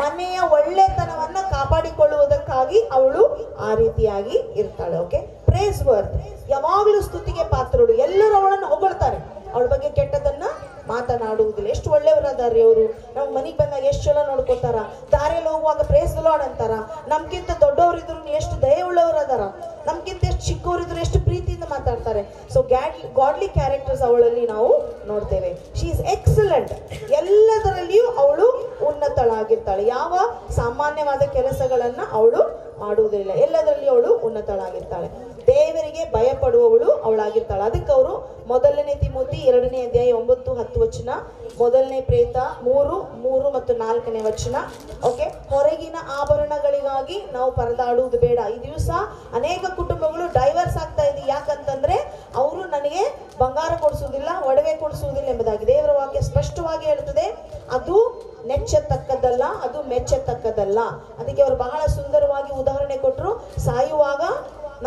ಮನೆಯ ಒಳ್ಳೆತನವನ್ನ ಕಾಪಾಡಿಕೊಳ್ಳುವುದಕ್ಕಾಗಿ ಅವಳು ಆ ರೀತಿಯಾಗಿ ಇರ್ತಾಳೆ. ಓಕೆ, ಪ್ರೇ ಪ್ರೇಸ್ ವರ್ತ್, ಯಾವಾಗಲೂ ಸ್ತುತಿಗೆ ಪಾತ್ರರು. ಎಲ್ಲರೂ ಅವಳನ್ನು ಹೊಗಳ್ತಾರೆ, ಅವಳ ಬಗ್ಗೆ ಕೆಟ್ಟದನ್ನ ಮಾತನಾಡುವುದಿಲ್ಲ. ಎಷ್ಟು ಒಳ್ಳೆಯವರಾದಾರೆ ಅವರು. ನಾವು ಮನೆಗೆ ಬಂದಾಗ ಎಷ್ಟು ಚಲೋ ನೋಡ್ಕೋತಾರ, ದಾರಿಯಲ್ಲಿ ಹೋಗುವಾಗ ಪ್ರೇಸ್ ದ ಲಾರ್ಡ್ ಅಂತಾರ. ನಮ್ಗಿಂತ ದೊಡ್ಡವರಿದ್ರು ಎಷ್ಟು ದಯೆ ಉಳ್ಳವರದಾರ, ನಮ್ಗಿಂತ ಎಷ್ಟು ಚಿಕ್ಕವರಿದ್ರು ಎಷ್ಟು ಪ್ರೀತಿಯಿಂದ ಮಾತಾಡ್ತಾರೆ. ಸೊ ಗಾಡ್ಲಿ ಕ್ಯಾರೆಕ್ಟರ್ಸ್ ಅವಳಲ್ಲಿ ನಾವು ನೋಡ್ತೇವೆ. She is excellent. ಎಲ್ಲದರಲ್ಲಿಯೂ ಅವಳು ಉನ್ನತಳಾಗಿರ್ತಾಳೆ. ಯಾವ ಸಾಮಾನ್ಯವಾದ ಕೆಲಸಗಳನ್ನ ಅವಳು ಮಾಡುವುದಿಲ್ಲ, ಎಲ್ಲದರಲ್ಲಿ ಅವಳು ಉನ್ನತಳಾಗಿರ್ತಾಳೆ. ದೇವರಿಗೆ ಭಯಪಡುವವಳು ಅವಳಾಗಿರ್ತಾಳೆ. ಅದಕ್ಕೆ ಅವರು 1 ತಿಮೋತಿ 2ನೇ ಅಧ್ಯಾಯ 9-10 ವಚನ, 1 ಪ್ರೇತ 3 ಮತ್ತು 4ನೇ ವಚನ. ಓಕೆ, ಹೊರಗಿನ ಆಭರಣಗಳಿಗಾಗಿ ನಾವು ಪರದಾಡುವುದು ಬೇಡ. ಈ ದಿವಸ ಅನೇಕ ಕುಟುಂಬಗಳು ಡೈವರ್ಸ್ ಆಗ್ತಾ ಇದೆ. ಯಾಕಂತಂದ್ರೆ ಅವರು ನನಗೆ ಬಂಗಾರ ಕೊಡಿಸುವುದಿಲ್ಲ, ಒಡವೆ ಕೊಡಿಸುವುದಿಲ್ಲ ಎಂಬುದಾಗಿ ದೇವರ ವಾಕ್ಯ ಸ್ಪಷ್ಟವಾಗಿ ಹೇಳ್ತದೆ. ಅದು ನೆಚ್ಚತಕ್ಕದ್ದಲ್ಲ, ಅದು ಮೆಚ್ಚತಕ್ಕದ್ದಲ್ಲ. ಅದಕ್ಕೆ ಅವರು ಬಹಳ ಸುಂದರವಾಗಿ ಉದಾಹರಣೆ ಕೊಟ್ಟರು. ಸಾಯುವಾಗ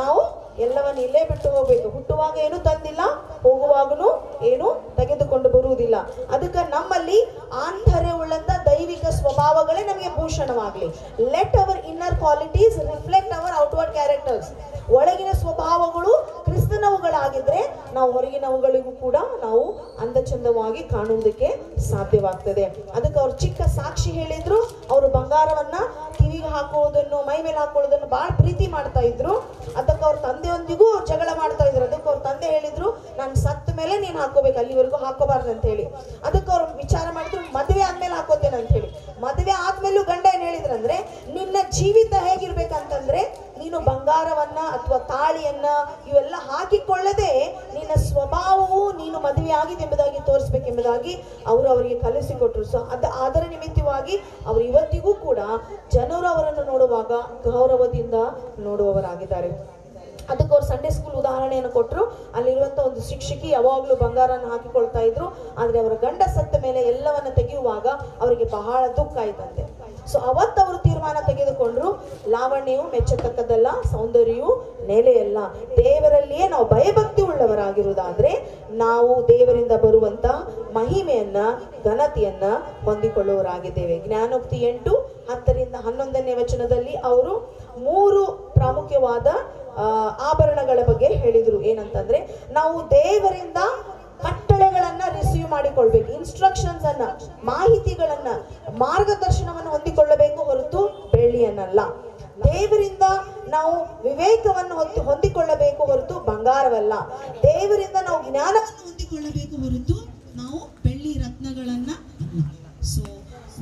ನಾವು ಎಲ್ಲವನ್ನು ಇಲ್ಲೇ ಬಿಟ್ಟು ಹೋಗ್ಬೇಕು. ಹುಟ್ಟುವಾಗ ಏನು ತಂದಿಲ್ಲ, ಹೋಗುವಾಗನು ಏನು ತೆಗೆದುಕೊಂಡು ಬರುವುದಿಲ್ಲ. ಅದಕ್ಕೆ ನಮ್ಮಲ್ಲಿ ಆಂತರ್ಯ ಉಳ್ಳಂತ ದೈವಿಕ ಸ್ವಭಾವಗಳೇ ನಮಗೆ ಭೂಷಣವಾಗಲಿ. Let our inner qualities reflect our outward characters. ಒಳಗಿನ ಸ್ವಭಾವಗಳು ಕ್ರಿಸ್ತನವುಗಳಾಗಿದ್ರೆ ನಾವು ಹೊರಗಿನವುಗಳಿಗೂ ಕೂಡ ನಾವು ಅಂದಚಂದವಾಗಿ ಕಾಣುವುದಕ್ಕೆ ಸಾಧ್ಯವಾಗ್ತದೆ. ಅದಕ್ಕೆ ಅವ್ರು ಚಿಕ್ಕ ಸಾಕ್ಷಿ ಹೇಳಿದ್ರು. ಅವರು ಬಂಗಾರವನ್ನ ಕಿವಿಗೆ ಹಾಕುವುದನ್ನು, ಮೈ ಮೇಲೆ ಹಾಕೊಳ್ಳೋದನ್ನು ಬಹಳ ಪ್ರೀತಿ ಮಾಡ್ತಾ ಇದ್ರು. ಅದಕ್ಕೆ ಅವ್ರ ತಂದೆಯೊಂದಿಗೂ ಜಗಳ ಮಾಡ್ತಾ ಇದ್ರು. ಅದಕ್ಕೆ ಅವ್ರ ತಂದೆ ಹೇಳಿದ್ರು, ನಾನು ಸತ್ತ ಮೇಲೆ ನೀನು ಹಾಕೋಬೇಕು, ಅಲ್ಲಿವರೆಗೂ ಹಾಕೋಬಾರ್ದು ಅಂತ ಹೇಳಿ. ಅದಕ್ಕೆ ಅವ್ರು ವಿಚಾರ ಮಾಡಿದ್ರು, ಮದುವೆ ಆದ್ಮೇಲೆ ಹಾಕೋತೇನೆ ಅಂತ ಹೇಳಿ. ಮದುವೆ ಆದ್ಮೇಲೂ ಗಂಡ ಏನ್ ಹೇಳಿದ್ರಂದ್ರೆ, ನಿನ್ನ ಜೀವಿತ ಹೇಗಿರ್ಬೇಕಂತಂದ್ರೆ ನೀನು ಬಂಗಾರವನ್ನ ಅಥವಾ ತಾಳಿಯನ್ನ ಇವೆಲ್ಲ ಹಾಕಿಕೊಳ್ಳದೆ ನಿನ್ನ ಸ್ವಭಾವವು ನೀನು ಮದುವೆ ಆಗಿದೆ ಎಂಬುದಾಗಿ ತೋರಿಸ್ಬೇಕೆಂಬುದಾಗಿ ಅವರು ಅವರಿಗೆ ಕಲಿಸಿಕೊಟ್ರು. ಸೊ ಅದರ ನಿಮಿತ್ತವಾಗಿ ಅವರು ಇವತ್ತಿಗೂ ಕೂಡ ಜನರು ಅವರನ್ನು ನೋಡುವಾಗ ಗೌರವದಿಂದ ನೋಡುವವರಾಗಿದ್ದಾರೆ. ಅದಕ್ಕೆ ಅವ್ರು ಸಂಡೇ ಸ್ಕೂಲ್ ಉದಾಹರಣೆಯನ್ನು ಕೊಟ್ಟರು. ಅಲ್ಲಿರುವಂಥ ಒಂದು ಶಿಕ್ಷಕಿ ಯಾವಾಗಲೂ ಬಂಗಾರನ ಹಾಕಿಕೊಳ್ತಾ ಇದ್ರು. ಆದರೆ ಅವರ ಗಂಡ ಸತ್ತ ಮೇಲೆ ಎಲ್ಲವನ್ನ ತೆಗೆಯುವಾಗ ಅವರಿಗೆ ಬಹಳ ದುಃಖ ಆಯ್ತಂತೆ. ಸೊ ಅವತ್ತು ಅವರು ತೀರ್ಮಾನ ತೆಗೆದುಕೊಂಡ್ರು, ಲಾವಣ್ಯವು ಮೆಚ್ಚತಕ್ಕದ್ದಲ್ಲ, ಸೌಂದರ್ಯವು ನೆಲೆಯಲ್ಲ. ದೇವರಲ್ಲಿಯೇ ನಾವು ಭಯಭಕ್ತಿ ಉಳ್ಳವರಾಗಿರುವುದಾದ್ರೆ ನಾವು ದೇವರಿಂದ ಬರುವಂತ ಮಹಿಮೆಯನ್ನ, ಘನತೆಯನ್ನ ಹೊಂದಿಕೊಳ್ಳುವವರಾಗಿದ್ದೇವೆ. ಜ್ಞಾನೋಕ್ತಿ 8:10-11ನೇ ವಚನದಲ್ಲಿ ಅವರು 3 ಪ್ರಾಮುಖ್ಯವಾದ ಆಭರಣಗಳ ಬಗ್ಗೆ ಹೇಳಿದ್ರು. ಏನಂತಂದ್ರೆ, ನಾವು ದೇವರಿಂದ ಕಟ್ಟಳೆಗಳನ್ನ ರಿಸೀವ್ ಮಾಡಿಕೊಳ್ಬೇಕು, ಇನ್ಸ್ಟ್ರಕ್ಷನ್ಸ್ ಅನ್ನ, ಮಾಹಿತಿಗಳನ್ನ, ಮಾರ್ಗದರ್ಶನವನ್ನು ಹೊಂದಿಕೊಳ್ಳಬೇಕು ಹೊರತು ಬೆಳ್ಳಿಯನ್ನಲ್ಲ. ದೇವರಿಂದ ನಾವು ವಿವೇಕವನ್ನು ಹೊಂದಿಕೊಳ್ಳಬೇಕು ಹೊರತು ಬಂಗಾರವಲ್ಲ. ದೇವರಿಂದ ನಾವು ಜ್ಞಾನವನ್ನು ಹೊಂದಿಕೊಳ್ಳಬೇಕು ಹೊರತು ನಾವು ಬೆಳ್ಳಿ ರತ್ನಗಳನ್ನ ಅಲ್ಲ. ಸೊ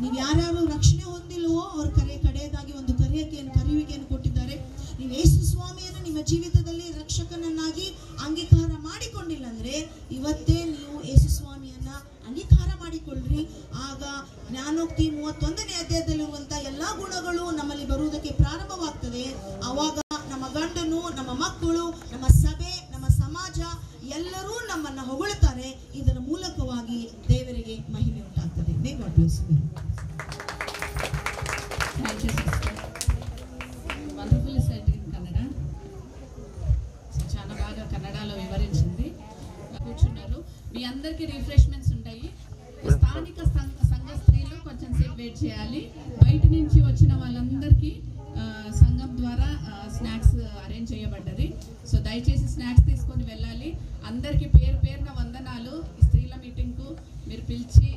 ನೀವು ಯಾರ್ಯಾರು ರಕ್ಷಣೆ ಹೊಂದಿಲ್ವೋ ಅವ್ರ ಕಡೆಯದಾಗಿ ಒಂದು ಕರೆಯುವಿಕೆಯನ್ನು ಕೊಟ್ಟಿದ್ದಾರೆ. ನೀವು ಯೇಸು ಸ್ವಾಮಿಯನ್ನು ನಿಮ್ಮ ಜೀವಿತದಲ್ಲಿ ರಕ್ಷಕನನ್ನಾಗಿ ಅಂಗೀಕಾರ ಮಾಡಿಕೊಂಡಿಲ್ಲ ಅಂದ್ರೆ ಇವತ್ತೇ ನೀವು ಯೇಸು ಸ್ವಾಮಿಯನ್ನ ಅಂಗೀಕಾರ ಮಾಡಿಕೊಳ್ಳ್ರಿ. ಆಗ ಜ್ಞಾನೋಕ್ತಿ 31ನೇ ಅಧ್ಯಾಯದಲ್ಲಿರುವಂತ ಎಲ್ಲಾ ಗುಣಗಳು ನಮ್ಮಲ್ಲಿ ಬರುವುದಕ್ಕೆ ಪ್ರಾರಂಭವಾಗ್ತದೆ. ಆವಾಗ ನಮ್ಮ ಗಂಡನು, ನಮ್ಮ ಮಕ್ಕಳು, ನಮ್ಮ ಸಭೆ, ನಮ್ಮ ಸಮಾಜ ಎಲ್ಲರೂ ನಮ್ಮನ್ನ ಹೊಗಳುತ್ತಾರೆ. ಇದರ ಮೂಲಕವಾಗಿ ದೇವರಿಗೆ ಮಹಿಮೆ ಉಂಟಾಗ್ತದೆ. May God bless you. Wonderful set in Kannada. చాలా బాగా కన్నడలో వివరించింది. కూర్చున్నారు. మీ అందరికీ రిఫ్రెష్మెంట్స్ ఉంటాయి. స్థానిక సంఘ స్త్రీలు కొంచెం సేపు వెయిట్ చేయాలి. బయట నుంచి వచ్చిన వాళ్ళందరికీ సంఘం ద్వారా స్నాక్స్ అరేంజ్ చేయబడ్డది. సో దయచేసి స్నాక్స్ తీసుకొని వెళ్ళాలి. అందరికీ పేరున వందనాలు. స్త్రీల మీటింగ్కు మీరు పిలిచి